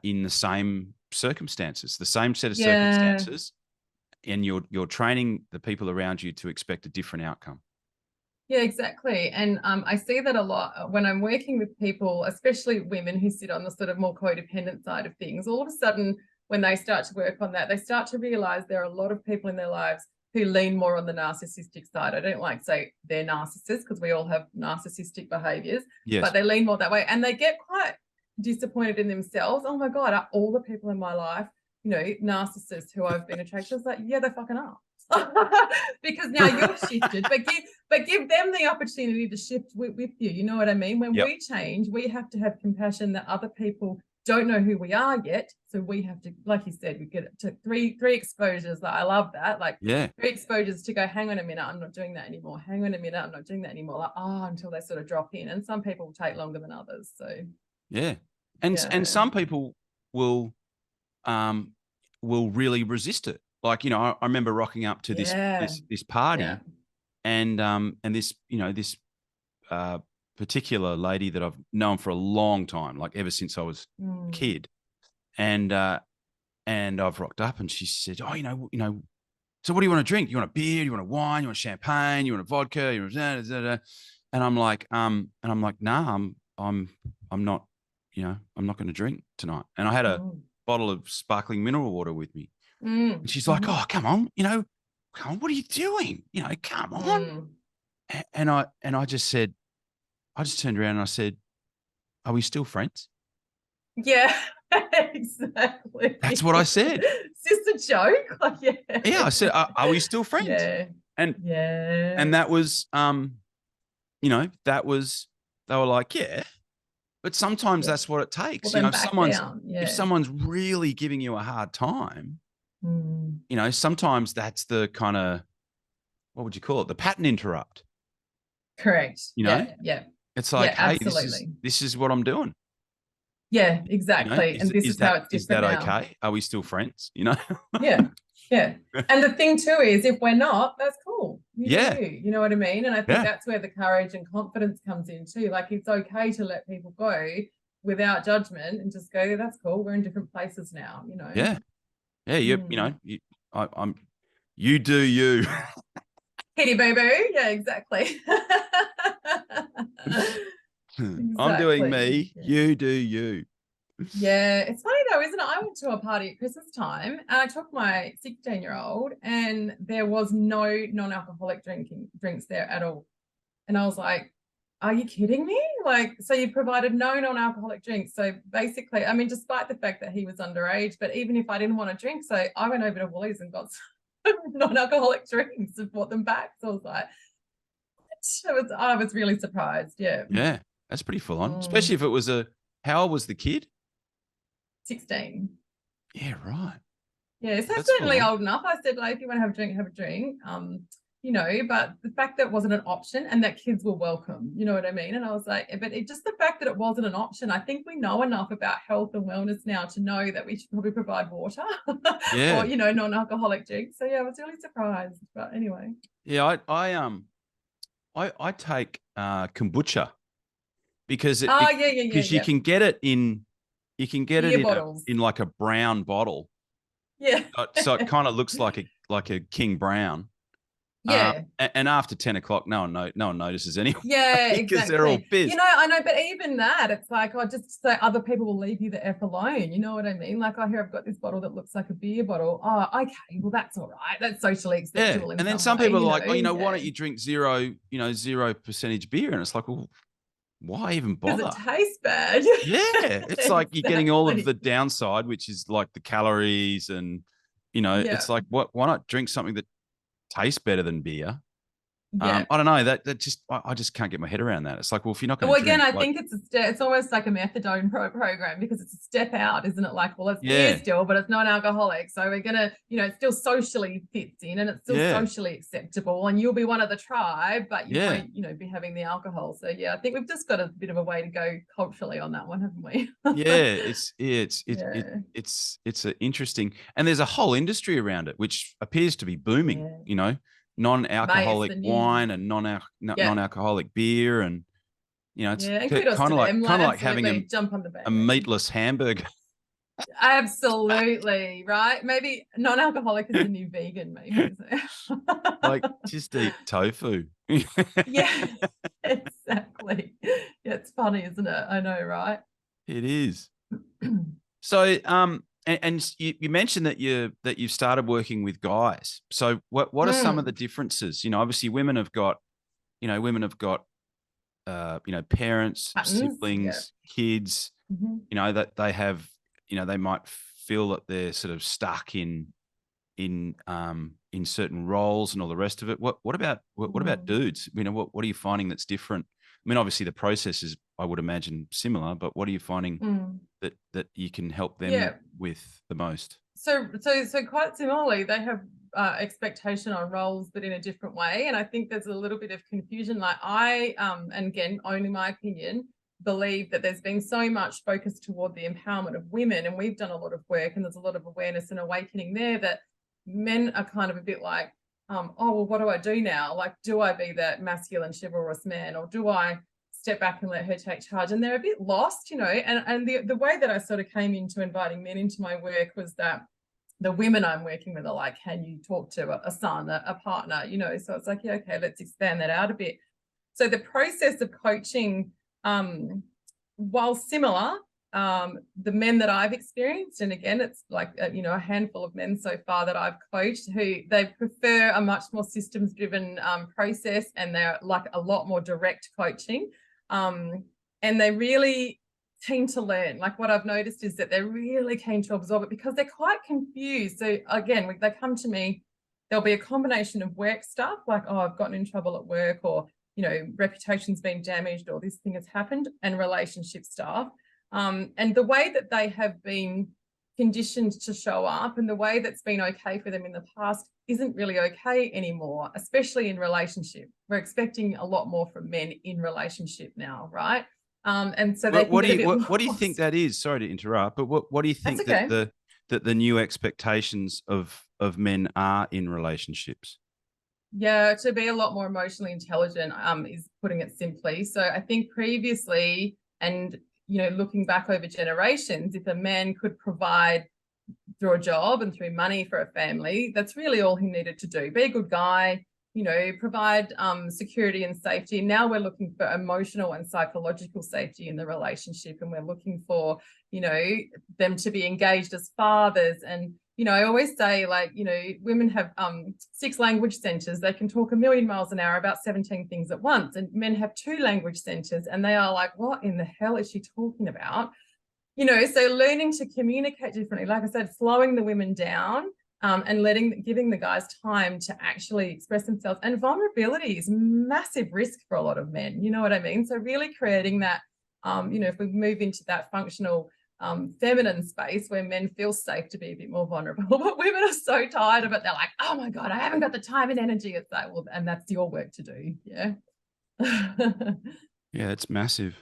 Speaker 1: in the same circumstances, the same set of circumstances, and you're training the people around you to expect a different outcome.
Speaker 3: Yeah, exactly. And I see that a lot when I'm working with people, especially women who sit on the sort of more codependent side of things. All of a sudden, when they start to work on that, they start to realize there are a lot of people in their lives who lean more on the narcissistic side. I don't like to say they're narcissists because we all have narcissistic behaviors, but they lean more that way, and they get quite disappointed in themselves. Oh my God, are all the people in my life, narcissists who I've been attracted to? It's like, yeah, they fucking are. Because now you've shifted, but give them the opportunity to shift with you. You know what I mean? When we change, we have to have compassion that other people don't know who we are yet. So we have to, like you said, we get to three exposures. I love that. Like 3 exposures to go, hang on a minute, I'm not doing that anymore. Hang on a minute, I'm not doing that anymore. Like, until they sort of drop in. And some people will take longer than others. So
Speaker 1: and some people will really resist it. Like, I remember rocking up to this party, and this this particular lady that I've known for a long time, like ever since I was a kid, and I've rocked up, and she said, "Oh, so what do you want to drink? You want a beer? You want a wine? You want champagne? You want a vodka? You want And I'm like, nah, I'm not, I'm not going to drink tonight. And I had a bottle of sparkling mineral water with me. And she's like, "Oh, come on, come on, what are you doing? Come on." And I just turned around and I said, "Are we still friends?"
Speaker 3: Yeah, exactly.
Speaker 1: That's what I said.
Speaker 3: Is this a joke? Like,
Speaker 1: yeah, I said, are we still friends? And that was, they were like, yeah. But sometimes that's what it takes.
Speaker 3: Well,
Speaker 1: if someone's really giving you a hard time, sometimes that's the kind of, what would you call it? The pattern interrupt.
Speaker 3: Correct. Yeah.
Speaker 1: It's like, hey,
Speaker 3: absolutely.
Speaker 1: this is what I'm doing.
Speaker 3: Yeah, exactly. And this is how it's different.
Speaker 1: Is that
Speaker 3: now.
Speaker 1: okay? Are we still friends?
Speaker 3: Yeah. And the thing too is, if we're not, that's cool. You know what I mean? And I think that's where the courage and confidence comes in too. Like, it's okay to let people go without judgment and just go, that's cool. We're in different places now,
Speaker 1: Yeah. You do you.
Speaker 3: Kitty boo boo. Yeah, exactly.
Speaker 1: I'm doing me. You do you.
Speaker 3: Yeah, it's funny though, isn't it? I went to a party at Christmas time and I took my 16-year-old and there was no non-alcoholic drinks there at all. And I was like, are you kidding me? Like, so you provided no non-alcoholic drinks. So basically, I mean, despite the fact that he was underage, but even if I didn't want to drink, so I went over to Woolies and got some non-alcoholic drinks and brought them back. So I was like, I was really surprised. Yeah.
Speaker 1: Yeah, that's pretty full on, especially if it was how old was the kid?
Speaker 3: 16.
Speaker 1: Yeah, right.
Speaker 3: Yeah, so certainly old enough. I said, like, if you want to have a drink, have a drink. But the fact that it wasn't an option and that kids were welcome, you know what I mean? And I was like, but just the fact that it wasn't an option, I think we know enough about health and wellness now to know that we should probably provide water or, non-alcoholic drinks. So yeah, I was really surprised. But anyway.
Speaker 1: Yeah, I take kombucha because you can get it in in like a brown bottle.
Speaker 3: Yeah.
Speaker 1: So it kind of looks like a King Brown.
Speaker 3: Yeah.
Speaker 1: And after 10 o'clock, no one notices anyway.
Speaker 3: Yeah,
Speaker 1: because they're all pissed.
Speaker 3: I know, but even that, it's like, just so other people will leave you the F alone. You know what I mean? Like, here I've got this bottle that looks like a beer bottle. Oh, okay, well, that's all right. That's socially acceptable.
Speaker 1: And then some people are like, why don't you drink 0% beer? And it's like, well, why even bother?
Speaker 3: Because it tastes bad.
Speaker 1: Yeah. It's like you're getting all of the downside, which is like the calories and, it's like, why not drink something that tastes better than beer?
Speaker 3: Yeah.
Speaker 1: I don't know that just I just can't get my head around that. It's like, well, if you're not going
Speaker 3: Well,
Speaker 1: to
Speaker 3: again,
Speaker 1: drink,
Speaker 3: I
Speaker 1: like,
Speaker 3: think it's it's almost like a methadone program because it's a step out, isn't it? Like, well, it's beer
Speaker 1: yeah,
Speaker 3: still, but it's non-alcoholic. So we're gonna, it still socially fits in and it's still
Speaker 1: yeah,
Speaker 3: socially acceptable, and you'll be one of the tribe, but you
Speaker 1: yeah.
Speaker 3: won't, be having the alcohol. So yeah, I think we've just got a bit of a way to go culturally on that one, haven't we?
Speaker 1: Yeah,
Speaker 3: Yeah.
Speaker 1: it's a interesting, and there's a whole industry around it which appears to be booming.
Speaker 3: Yeah. Mate, it's
Speaker 1: Non-alcoholic
Speaker 3: the new.
Speaker 1: wine and
Speaker 3: Yeah.
Speaker 1: non-alcoholic beer, and it's
Speaker 3: Yeah. And kudos to them. Like,
Speaker 1: kind of like having
Speaker 3: absolutely jump on the
Speaker 1: a
Speaker 3: bandwagon.
Speaker 1: meatless hamburger,
Speaker 3: Absolutely, right? Maybe non-alcoholic is the new vegan, maybe.
Speaker 1: like just eat tofu.
Speaker 3: Yeah, exactly. Yeah, it's funny, isn't it? I know, right?
Speaker 1: It is. So, and you mentioned that you've started working with guys. So, what are some of the
Speaker 3: Mm,
Speaker 1: differences? Obviously, women have got parents,
Speaker 3: patterns. Yeah.
Speaker 1: siblings, kids.
Speaker 3: Mhm.
Speaker 1: That they have. They might feel that they're sort of stuck in certain roles and all the rest of it. What about
Speaker 3: Mm,
Speaker 1: dudes? What are you finding that's different? I mean, obviously the process is, I would imagine, similar, but what are you finding
Speaker 3: mm.
Speaker 1: that you can help them
Speaker 3: Yeah.
Speaker 1: with the most?
Speaker 3: So quite similarly, they have expectation on roles, but in a different way. And I think there's a little bit of confusion. Like and again, only my opinion, believe that there's been so much focus toward the empowerment of women, and we've done a lot of work, and there's a lot of awareness and awakening there that men are kind of a bit like, oh, well, what do I do now? Like, do I be that masculine, chivalrous man, or do I step back and let her take charge? And they're a bit lost, and the way that I sort of came into inviting men into my work was that the women I'm working with are like, can you talk to a son, a partner, so it's like, yeah, okay, let's expand that out a bit. So the process of coaching, while similar, the men that I've experienced, and again, it's like a handful of men so far that I've coached, who they prefer a much more systems driven process, and they're like a lot more direct coaching, and they really keen to learn. Like, what I've noticed is that they're really keen to absorb it because they're quite confused. So again, they come to me, there'll be a combination of work stuff, like, oh, I've gotten in trouble at work, or reputation's been damaged, or this thing has happened, and relationship stuff. And the way that they have been conditioned to show up, and the way that's been okay for them in the past, isn't really okay anymore, especially in relationship. We're expecting a lot more from men in relationship now, right? And so they can get a bit
Speaker 1: What do you think
Speaker 3: lost.
Speaker 1: that is? Sorry to interrupt, but what do you
Speaker 3: That's
Speaker 1: think that
Speaker 3: okay.
Speaker 1: the new expectations of men are in relationships?
Speaker 3: Yeah, to be a lot more emotionally intelligent, is putting it simply. So I think previously, and looking back over generations, if a man could provide through a job and through money for a family, that's really all he needed to do. Be a good guy, provide security and safety. Now we're looking for emotional and psychological safety in the relationship, and we're looking for, them to be engaged as fathers. And I always say, like, women have 6 language centers. They can talk a million miles an hour about 17 things at once, and men have 2 language centers, and they are like, what in the hell is she talking about? So learning to communicate differently, like I said, slowing the women down, and giving the guys time to actually express themselves. And vulnerability is massive risk for a lot of men. You know what I mean? So really creating that, if we move into that functional, feminine space where men feel safe to be a bit more vulnerable, but women are so tired of it. They're like, oh my God, I haven't got the time and energy. It's like, well, and that's your work to do. Yeah.
Speaker 1: Yeah, it's massive.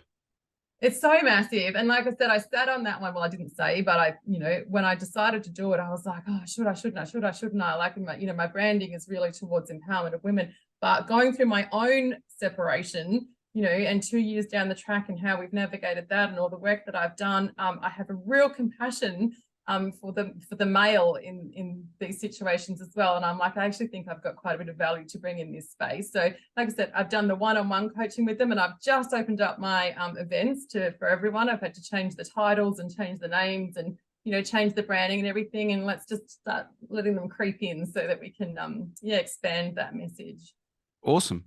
Speaker 3: It's so massive. And like I said, I sat on that one. Well, I didn't say, but when I decided to do it, I was like, oh, shouldn't I? Like, my branding is really towards empowerment of women. But going through my own separation, and 2 years down the track, and how we've navigated that, and all the work that I've done, I have a real compassion for the male in these situations as well. And I'm like, I actually think I've got quite a bit of value to bring in this space. So like I said, I've done the one-on-one coaching with them, and I've just opened up my events for everyone. I've had to change the titles and change the names, and change the branding and everything, and let's just start letting them creep in so that we can expand that message.
Speaker 1: Awesome.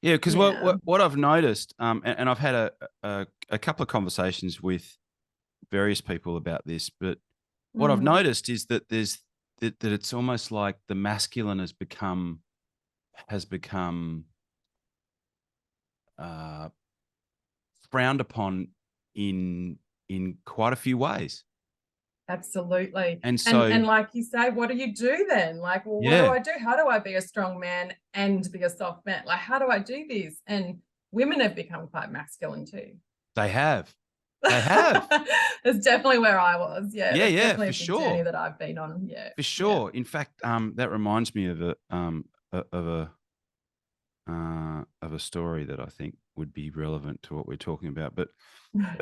Speaker 1: Yeah, because
Speaker 3: Yeah.
Speaker 1: what I've noticed, and I've had a couple of conversations with various people about this, but what I've
Speaker 3: Mm.
Speaker 1: noticed is that that it's almost like the masculine has become frowned upon in quite a few ways.
Speaker 3: Absolutely.
Speaker 1: And so,
Speaker 3: and like you say, what do you do then? Like, well, what do I do? How do I be a strong man and be a soft man? Like, how do I do this? And women have become quite masculine too.
Speaker 1: they have.
Speaker 3: It's definitely where I was. Yeah.
Speaker 1: Yeah,
Speaker 3: That's
Speaker 1: yeah,
Speaker 3: definitely
Speaker 1: for
Speaker 3: a big
Speaker 1: sure.
Speaker 3: journey that I've been on. Yeah.
Speaker 1: For sure. In fact, that reminds me of a story that I think would be relevant to what we're talking about. But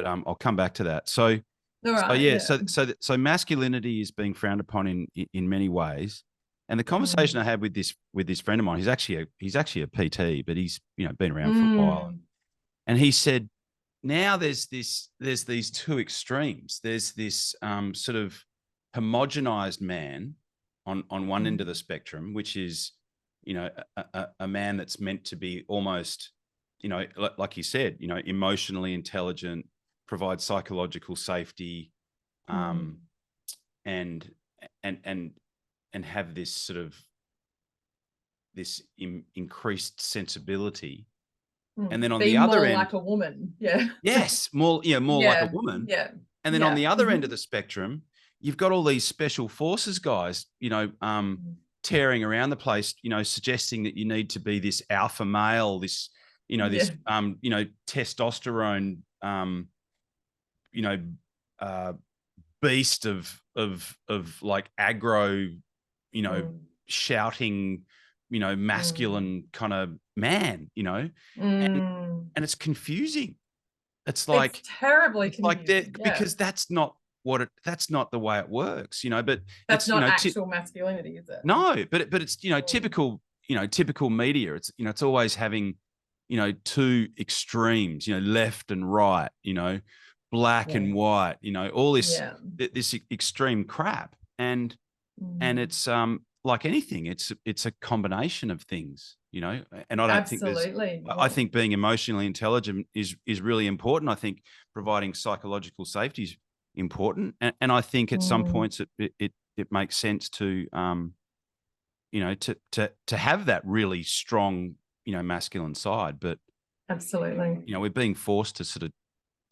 Speaker 1: I'll come back to that. So,
Speaker 3: All right.
Speaker 1: yeah,
Speaker 3: Yeah.
Speaker 1: so masculinity is being frowned upon in many ways. And the conversation I had with this friend of mine, he's actually a PT, but he's been around for a while. And he said, now there's these two extremes. There's this sort of homogenized man on one end of the spectrum, which is a man that's meant to be almost like you said, emotionally intelligent, provide psychological safety, and have this sort of increased sensibility. And then on the other end,
Speaker 3: like a woman. Yeah.
Speaker 1: Yes, more like a woman.
Speaker 3: Yeah.
Speaker 1: And then on the other end of the spectrum, you've got all these special forces guys, tearing around the place, suggesting that you need to be this alpha male, this, this testosterone, beast of like aggro, shouting, masculine kind of man, and it's confusing. It's like
Speaker 3: it's terribly
Speaker 1: confusing, because that's not the way it works, but
Speaker 3: that's
Speaker 1: it's
Speaker 3: not actual masculinity, is it?
Speaker 1: No, but it's typical media. It's always having two extremes, left and right, black and white, all this this extreme crap, and it's like anything, it's a combination of things, and I don't think I think being emotionally intelligent is really important. I think providing psychological safety is important, and I think at some points it makes sense to to have that really strong masculine side, but
Speaker 3: absolutely,
Speaker 1: we're being forced to sort of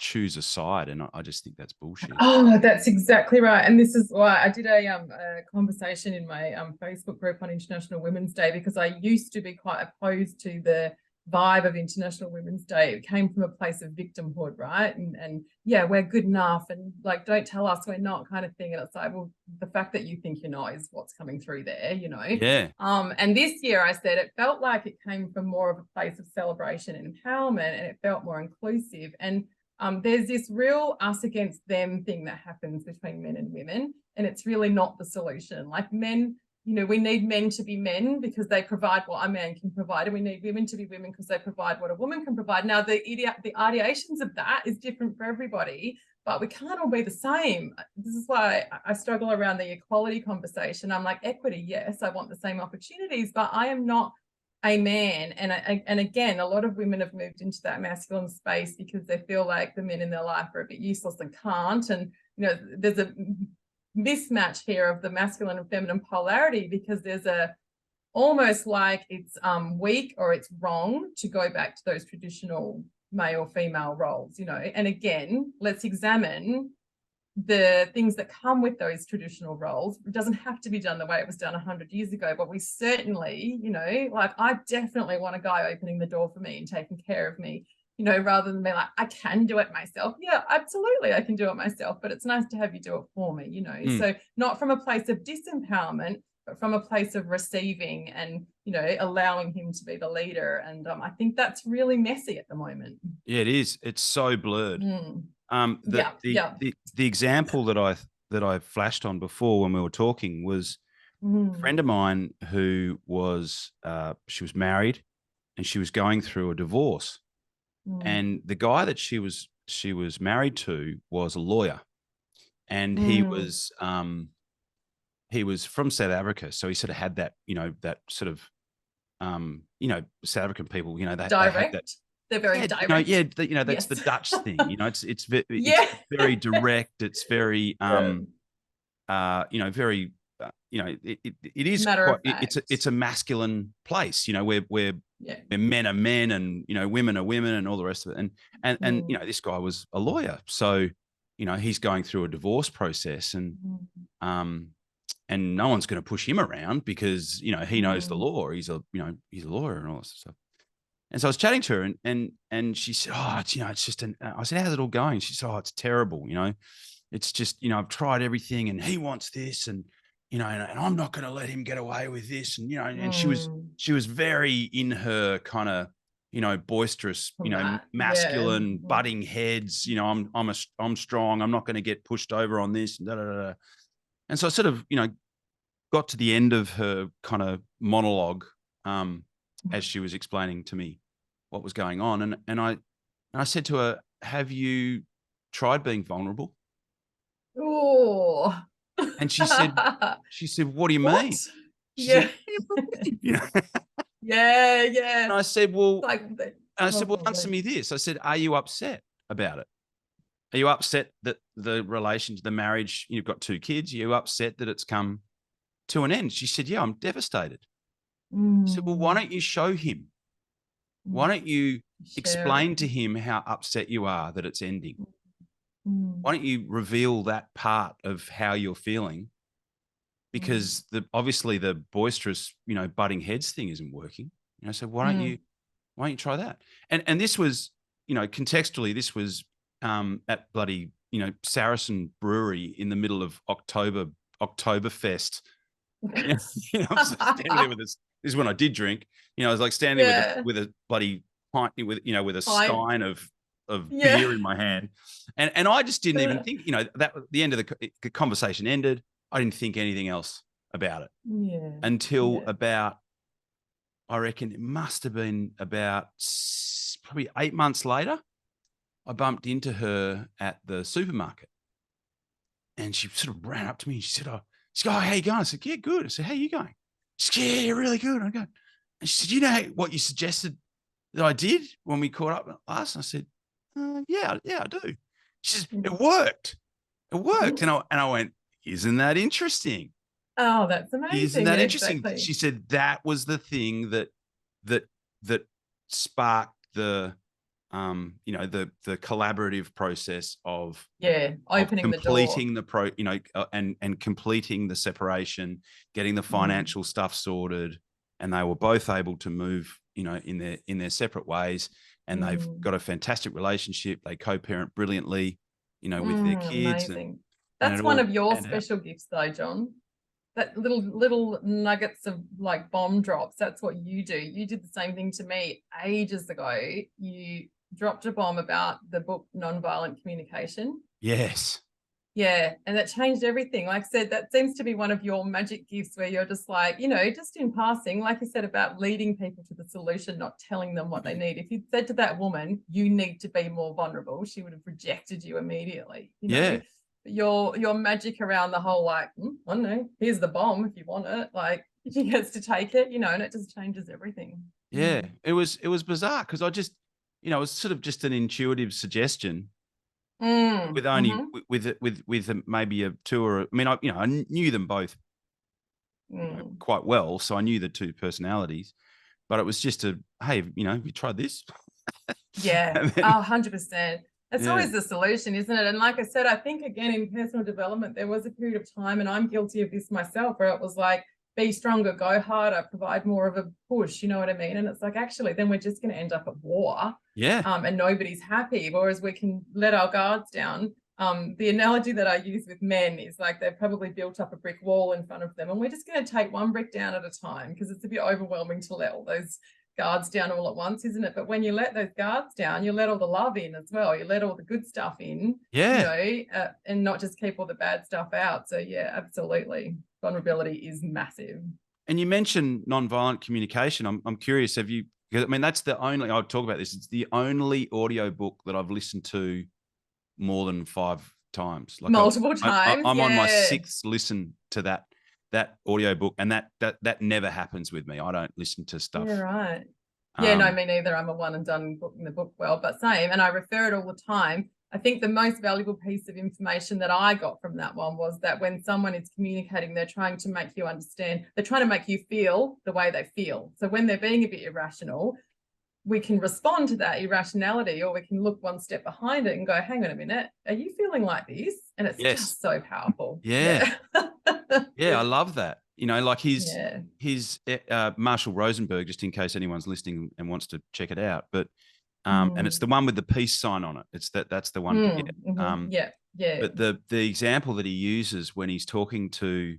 Speaker 1: choose a side, and I just think that's bullshit.
Speaker 3: Oh, that's exactly right. And this is why I did a conversation in my Facebook group on International Women's Day, because I used to be quite opposed to the vibe of International Women's Day. It came from a place of victimhood, right? And yeah, we're good enough, and like, don't tell us we're not, kind of thing. And it's like, well, the fact that you think you're not is what's coming through there,
Speaker 1: Yeah.
Speaker 3: And this year I said it felt like it came from more of a place of celebration and empowerment, and it felt more inclusive. And there's this real us against them thing that happens between men and women, and it's really not the solution. Like, men, we need men to be men because they provide what a man can provide, and we need women to be women because they provide what a woman can provide. Now, the ideations of that is different for everybody, but we can't all be the same. This is why I struggle around the equality conversation. I'm like, equity, yes, I want the same opportunities, but I am not a man. And again, a lot of women have moved into that masculine space because they feel like the men in their life are a bit useless and can't. And there's a mismatch here of the masculine and feminine polarity, because there's almost like it's weak or it's wrong to go back to those traditional male female roles, and again, let's examine the things that come with those traditional roles. It doesn't have to be done the way it was done 100 years ago, but we certainly, like, I definitely want a guy opening the door for me and taking care of me, rather than be like, I can do it myself. Yeah, absolutely, I can do it myself, but it's nice to have you do it for me, So not from a place of disempowerment, but from a place of receiving and, allowing him to be the leader. And I think that's really messy at the moment.
Speaker 1: Yeah, it is. It's so blurred. The example that I flashed on before when we were talking was a friend of mine who was she was married and she was going through a divorce, and the guy that she was married to was a lawyer, and he was from South Africa, so he sort of had that that sort of South African people, they have that.
Speaker 3: They're very direct.
Speaker 1: That's the Dutch thing. It's very direct. It's very, very it is
Speaker 3: Matter
Speaker 1: quite,
Speaker 3: of fact.
Speaker 1: it's a masculine place, where
Speaker 3: Yeah.
Speaker 1: men are men and, women are women and all the rest of it. And this guy was a lawyer. So, he's going through a divorce process and no one's going to push him around because, he knows the law. He's a lawyer and all this stuff. And so I was chatting to her and she said, oh, it's just I said, how's it all going? She said, oh, it's terrible. It's just, I've tried everything and he wants this and, and I'm not going to let him get away with this. And, and she was very in her kind of, boisterous, masculine butting heads, I'm strong. I'm not going to get pushed over on this. And, da, da, da, da. And so I sort of, got to the end of her kind of monologue, as she was explaining to me what was going on. And I said to her, have you tried being vulnerable?
Speaker 3: Oh.
Speaker 1: And she said, what do you mean? She said,
Speaker 3: yeah.
Speaker 1: And I said, well,
Speaker 3: well,
Speaker 1: answer me this. I said, are you upset about it? Are you upset that the relationship, the marriage, you've got 2 kids, are you upset that it's come to an end? She said, yeah, I'm devastated. I said, well, why don't you show him? Why don't you explain to him how upset you are that it's ending? Why don't you reveal that part of how you're feeling? Because obviously the boisterous, butting heads thing isn't working. So why don't you try that? And this was, contextually, this was at bloody, Saracen Brewery in the middle of Oktoberfest. I'm standing there with this. This is when I did drink. I was like standing with a bloody pint with a stein of beer in my hand, and I just didn't even think. That the end of the conversation ended. I didn't think anything else about it until about, I reckon it must have been about probably 8 months later. I bumped into her at the supermarket, and she sort of ran up to me and she said, "Oh, how you going?" I said, "Yeah, good." I said, "How you going?" She said, "Yeah, really good." I go, and she said, what you suggested that I did when we caught up last? And I said, yeah, I do. She says, it worked. It worked. And I went, isn't that interesting?
Speaker 3: Oh, that's amazing.
Speaker 1: Isn't that interesting?
Speaker 3: Exactly.
Speaker 1: She said that was the thing that sparked the collaborative process of
Speaker 3: opening
Speaker 1: completing
Speaker 3: the door,
Speaker 1: and completing the separation, getting the financial stuff sorted, and they were both able to move, in their separate ways, and they've got a fantastic relationship. They co-parent brilliantly, with their kids.
Speaker 3: Amazing. That's one of your special gifts, though, John. That little nuggets of like bomb drops. That's what you do. You did the same thing to me ages ago. You dropped a bomb about the book Nonviolent Communication.
Speaker 1: Yes.
Speaker 3: Yeah, and that changed everything. Like I said, that seems to be one of your magic gifts where you're just like, just in passing, like you said about leading people to the solution, not telling them what they need. If you'd said to that woman, you need to be more vulnerable, she would have rejected you immediately.
Speaker 1: Yeah.
Speaker 3: Your magic around the whole, like, I don't know, here's the bomb if you want it. Like, she gets to take it, and it just changes everything.
Speaker 1: Yeah, it was bizarre because I just, it was sort of just an intuitive suggestion. With only with maybe a 2 or I knew them both quite well, so I knew the 2 personalities, but it was just hey, have you tried this?
Speaker 3: Yeah, 100%. That's always the solution, isn't it? And like I said, I think again in personal development, there was a period of time, and I'm guilty of this myself, where it was like, be stronger, go harder, provide more of a push, you know what I mean? And it's like, actually, then we're just going to end up at war.
Speaker 1: Yeah.
Speaker 3: And nobody's happy, whereas we can let our guards down. The analogy that I use with men is like they've probably built up a brick wall in front of them, and we're just going to take one brick down at a time because it's a bit overwhelming to let all those guards down all at once, isn't it? But when you let those guards down, you let all the love in as well. You let all the good stuff in, and not just keep all the bad stuff out. So yeah, absolutely. Vulnerability is massive.
Speaker 1: And you mentioned nonviolent communication. I'm curious, have you, that's the only, I'll talk about this. It's the only audio book that I've listened to more than 5 times. Like
Speaker 3: multiple times.
Speaker 1: I'm on my 6th listen to that audio book, and that never happens with me. I don't listen to stuff.
Speaker 3: Yeah, right. Yeah, no, me neither. I'm a one and done book in the book world, but same. And I refer it all the time. I think the most valuable piece of information that I got from that one was that when someone is communicating, they're trying to make you understand, they're trying to make you feel the way they feel. So when they're being a bit irrational, we can respond to that irrationality, or we can look one step behind it and go, hang on a minute, are you feeling like this? And it's just so powerful.
Speaker 1: Yeah. Yeah, I love that. You know, like his Marshall Rosenberg, just in case anyone's listening and wants to check it out. But and it's the one with the peace sign on it. It's that's the one to get. But the example that he uses when he's talking to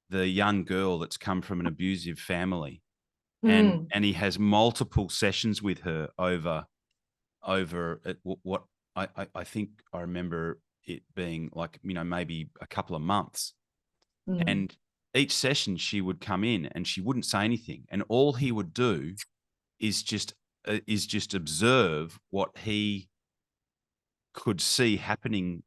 Speaker 1: the young girl that's come from an abusive family, and he has multiple sessions with her over what I think I remember it being like, you know, maybe a couple of months. And each session she would come in and she wouldn't say anything, and all he would do is just observe what he could see happening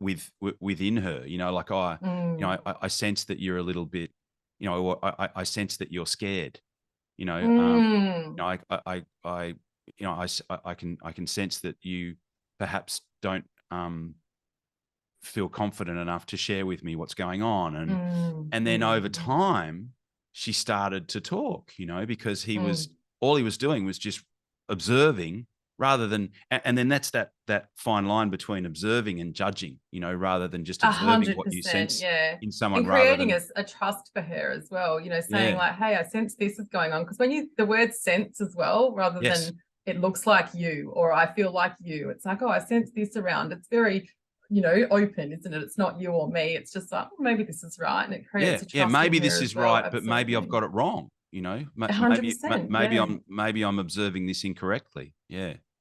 Speaker 1: within her. You know, like I sense that you're a little bit, you know, or I sense that you're scared. You know, I can sense that you perhaps don't feel confident enough to share with me what's going on. And then over time she started to talk, you know, because all he was doing was just observing rather than, and then that's that fine line between observing and judging, you know, rather than just observing what you sense in someone,
Speaker 3: and creating a trust for her as well, you know, saying like, hey, I sense this is going on. Because when the word sense as well, rather than it looks like you or I feel like you, it's like, oh, I sense this around. It's very, you know, open, isn't it? It's not you or me. It's just like, maybe this is right. And it creates a trust
Speaker 1: maybe this is right,
Speaker 3: absolutely.
Speaker 1: But maybe I've got it wrong, you know.
Speaker 3: 100%,
Speaker 1: maybe I'm observing this incorrectly.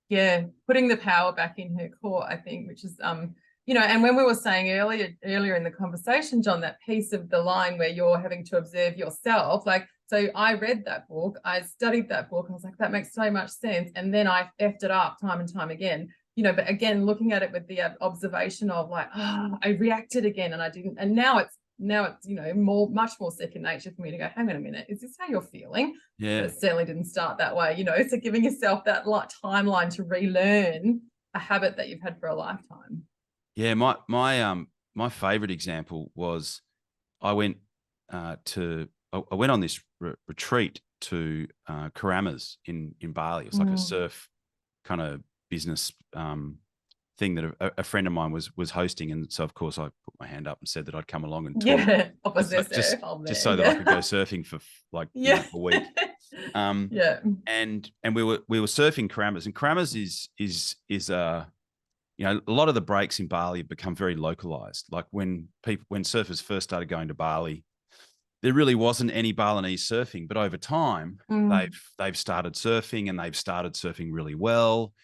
Speaker 3: Yeah, putting the power back in her court, I think, which is you know, and when we were saying earlier in the conversation, John, that piece of the line where you're having to observe yourself, like, so I read that book, I studied that book, I was like, that makes so much sense. And then I effed it up time and time again, you know, but again, looking at it with the observation of like, I reacted again and I didn't. And now it's, you know, much more second nature for me to go, hang on a minute, is this how you're feeling?
Speaker 1: Yeah.
Speaker 3: But it certainly didn't start that way, you know. So giving yourself that timeline to relearn a habit that you've had for a lifetime.
Speaker 1: Yeah, my favorite example was I went on this retreat to Karamas in Bali. It was like a surf kind of business thing that a friend of mine was hosting, and so of course I put my hand up and said that I'd come along and talk. Just so that I could go surfing for like a week. And we were surfing Karamas, and Karamas is you know, a lot of the breaks in Bali have become very localized. Like when surfers first started going to Bali, there really wasn't any Balinese surfing, but over time they've started surfing, and they've started surfing really well.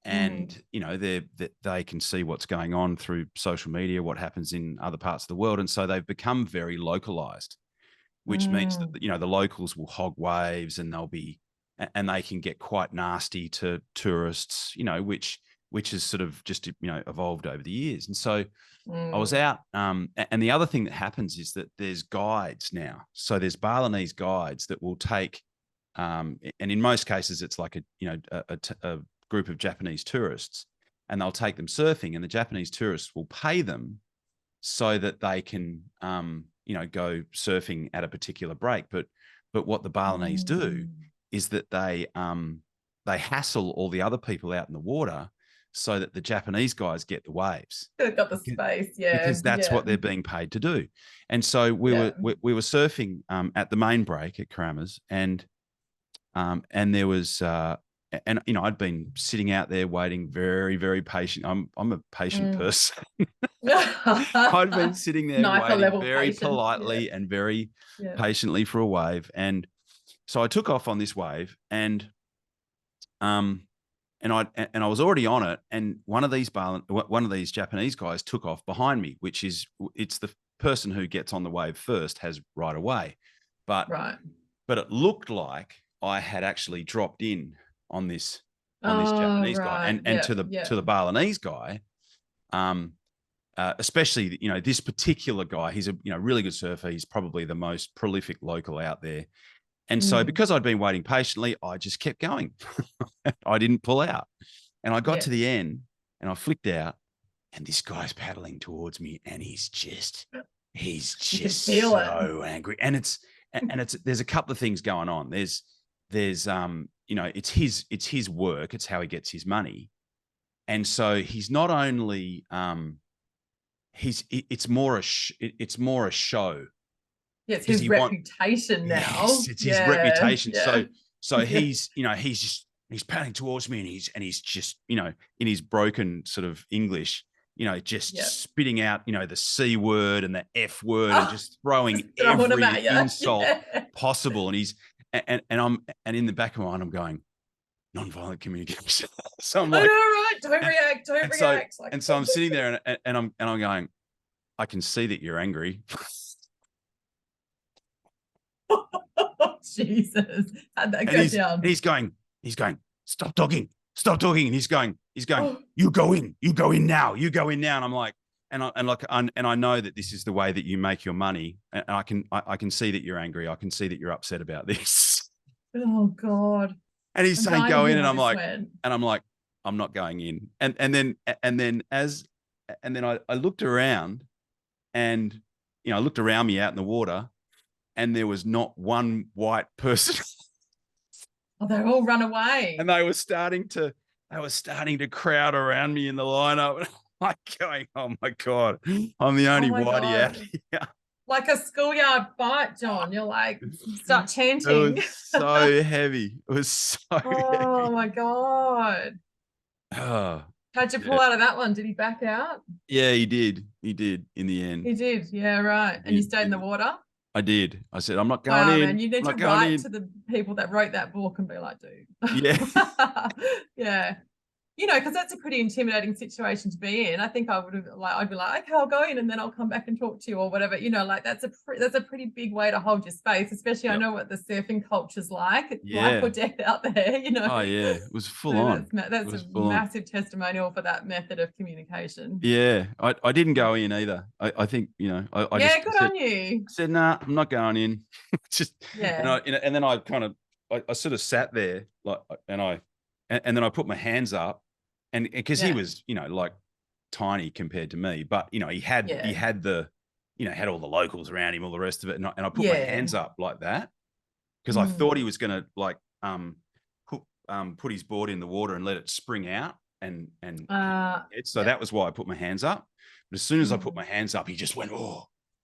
Speaker 1: And you know, they can see what's going on through social media, what happens in other parts of the world, and so they've become very localized, which means that, you know, the locals will hog waves, and they can get quite nasty to tourists, you know, which has sort of just, you know, evolved over the years. And so I was out, and the other thing that happens is that there's guides now. So there's Balinese guides that will take, and in most cases it's like a group of Japanese tourists, and they'll take them surfing, and the Japanese tourists will pay them so that they can, you know, go surfing at a particular break. But what the Balinese do is that they hassle all the other people out in the water so that the Japanese guys get the waves.
Speaker 3: They've got the space,
Speaker 1: because that's what they're being paid to do. And so we were surfing at the main break at Karamas, and there was and you know, I'd been sitting out there waiting, very, very patient. I'm a patient person. I'd been sitting there waiting very politely and very patiently for a wave. And so I took off on this wave, and I was already on it, and one of these Japanese guys took off behind me, it's the person who gets on the wave first has right away. But it looked like I had actually dropped in on this Japanese guy, and to the Balinese guy, especially, you know, this particular guy, he's a, you know, really good surfer. He's probably the most prolific local out there. And so because I'd been waiting patiently, I just kept going. I didn't pull out. And I got to the end, And I flicked out, and this guy's paddling towards me, and he's just
Speaker 3: feel
Speaker 1: so angry. And it's there's a couple of things going on. There's it's his work, it's how he gets his money. And so he's not only it's more a show.
Speaker 3: Yeah, it's his reputation now.
Speaker 1: Yes, it's his reputation. Yeah. So he's paddling towards me, and he's just, in his broken sort of English, just spitting out, the C word and the F word and just throwing every insult possible. And he's and in the back of my mind, I'm going, nonviolent communication. So I'm like,
Speaker 3: right, don't react.
Speaker 1: So I'm sitting there and I'm going, I can see that you're angry.
Speaker 3: Jesus, how'd that go down?
Speaker 1: And he's going, stop talking. And he's going, you go in now. And I'm like, and I know that this is the way that you make your money. And I can see that you're angry. I can see that you're upset about this.
Speaker 3: Oh God.
Speaker 1: And he's saying, go in. And I'm like, I'm not going in. And then I looked around, and, I looked around me out in the water, and there was not one white person.
Speaker 3: Oh, they all run away.
Speaker 1: And they were starting to crowd around me in the lineup. And I'm like going, oh my God, I'm the only whitey out here.
Speaker 3: Like a schoolyard fight, John. You're like, start chanting.
Speaker 1: It was so heavy. It was so heavy.
Speaker 3: Oh my God.
Speaker 1: Oh,
Speaker 3: how'd you pull out of that one? Did he back out?
Speaker 1: Yeah, he did. He did in the end.
Speaker 3: He did. Yeah, right. And you stayed in the water?
Speaker 1: I did. I said, I'm not going in.
Speaker 3: Man, you need to write to the people that wrote that book and be like, dude.
Speaker 1: Yeah.
Speaker 3: Yeah. Because that's a pretty intimidating situation to be in. I think I'd be like, okay, I'll go in and then I'll come back and talk to you or whatever. That's a pretty big way to hold your space, especially I know what the surfing culture's like. It's life or death out there,
Speaker 1: Oh yeah, it was full on.
Speaker 3: That's a massive testimonial for that method of communication.
Speaker 1: Yeah, I didn't go in either. I think, I just
Speaker 3: good on you.
Speaker 1: I said, nah, I'm not going in. And then I sort of sat there and then I put my hands up. And because he was, like tiny compared to me, but he had the, had all the locals around him, all the rest of it, and I put my hands up like that because I thought he was going to put his board in the water and let it spring out, so that was why I put my hands up. But as soon as I put my hands up, he just went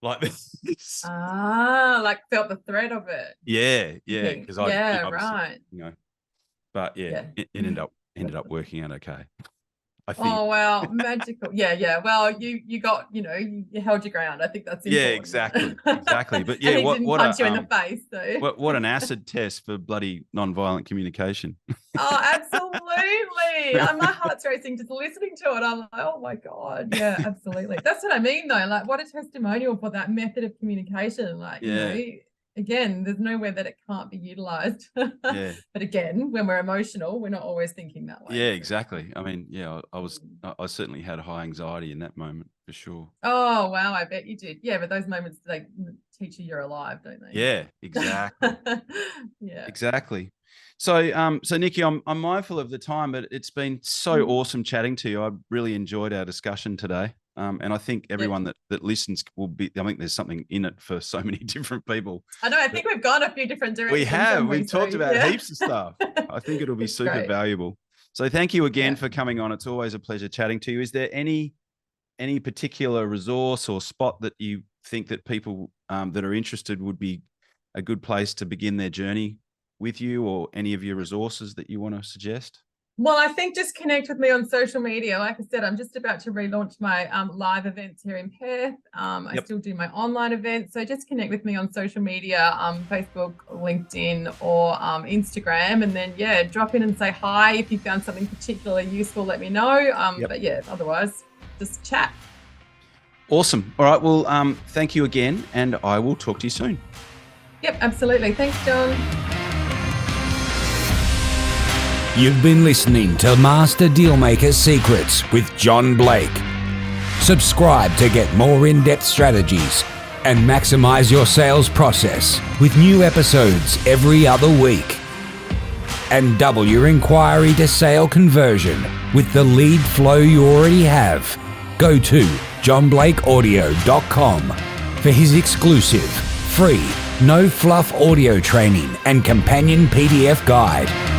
Speaker 1: like this.
Speaker 3: Like felt the threat of it.
Speaker 1: Yeah, because
Speaker 3: right.
Speaker 1: But it ended up working out okay, I think.
Speaker 3: Oh wow, magical. Yeah. Well, you got, you held your ground. I think that's important.
Speaker 1: Yeah, exactly. But yeah,
Speaker 3: what punch you in the face. So
Speaker 1: what an acid test for bloody non-violent communication.
Speaker 3: Oh, absolutely. My heart's racing just listening to it. I'm like, oh my God. Yeah, absolutely. That's what I mean though. Like, what a testimonial for that method of communication. Like, again, there's nowhere that it can't be utilized. But again, when we're emotional, we're not always thinking that way.
Speaker 1: Yeah, exactly. I mean, I certainly had high anxiety in that moment for sure.
Speaker 3: Oh, wow. I bet you did. Yeah, but those moments, they teach you you're alive, don't they?
Speaker 1: Yeah, exactly.
Speaker 3: Yeah.
Speaker 1: Exactly. So, Nicky, I'm mindful of the time, but it's been so awesome chatting to you. I really enjoyed our discussion today. And I think everyone that listens I think there's something in it for so many different people.
Speaker 3: I know. I think we've gone a few different directions.
Speaker 1: We have. We've talked about heaps of stuff. I think it'll be super valuable. So thank you again for coming on. It's always a pleasure chatting to you. Is there any particular resource or spot that you think that people that are interested would be a good place to begin their journey with you, or any of your resources that you want to suggest?
Speaker 3: Well, I think just connect with me on social media. Like I said, I'm just about to relaunch my live events here in Perth. I still do my online events. So just connect with me on social media, Facebook, LinkedIn, or Instagram. And then, drop in and say hi. If you found something particularly useful, let me know. But otherwise, just chat.
Speaker 1: Awesome. All right. Well, thank you again. And I will talk to you soon.
Speaker 3: Yep, absolutely. Thanks, John.
Speaker 2: You've been listening to Master Dealmaker Secrets with John Blake. Subscribe to get more in-depth strategies and maximize your sales process with new episodes every other week. and double your inquiry to sale conversion with the lead flow you already have. Go to johnblakeaudio.com for his exclusive, free, no fluff audio training and companion PDF guide.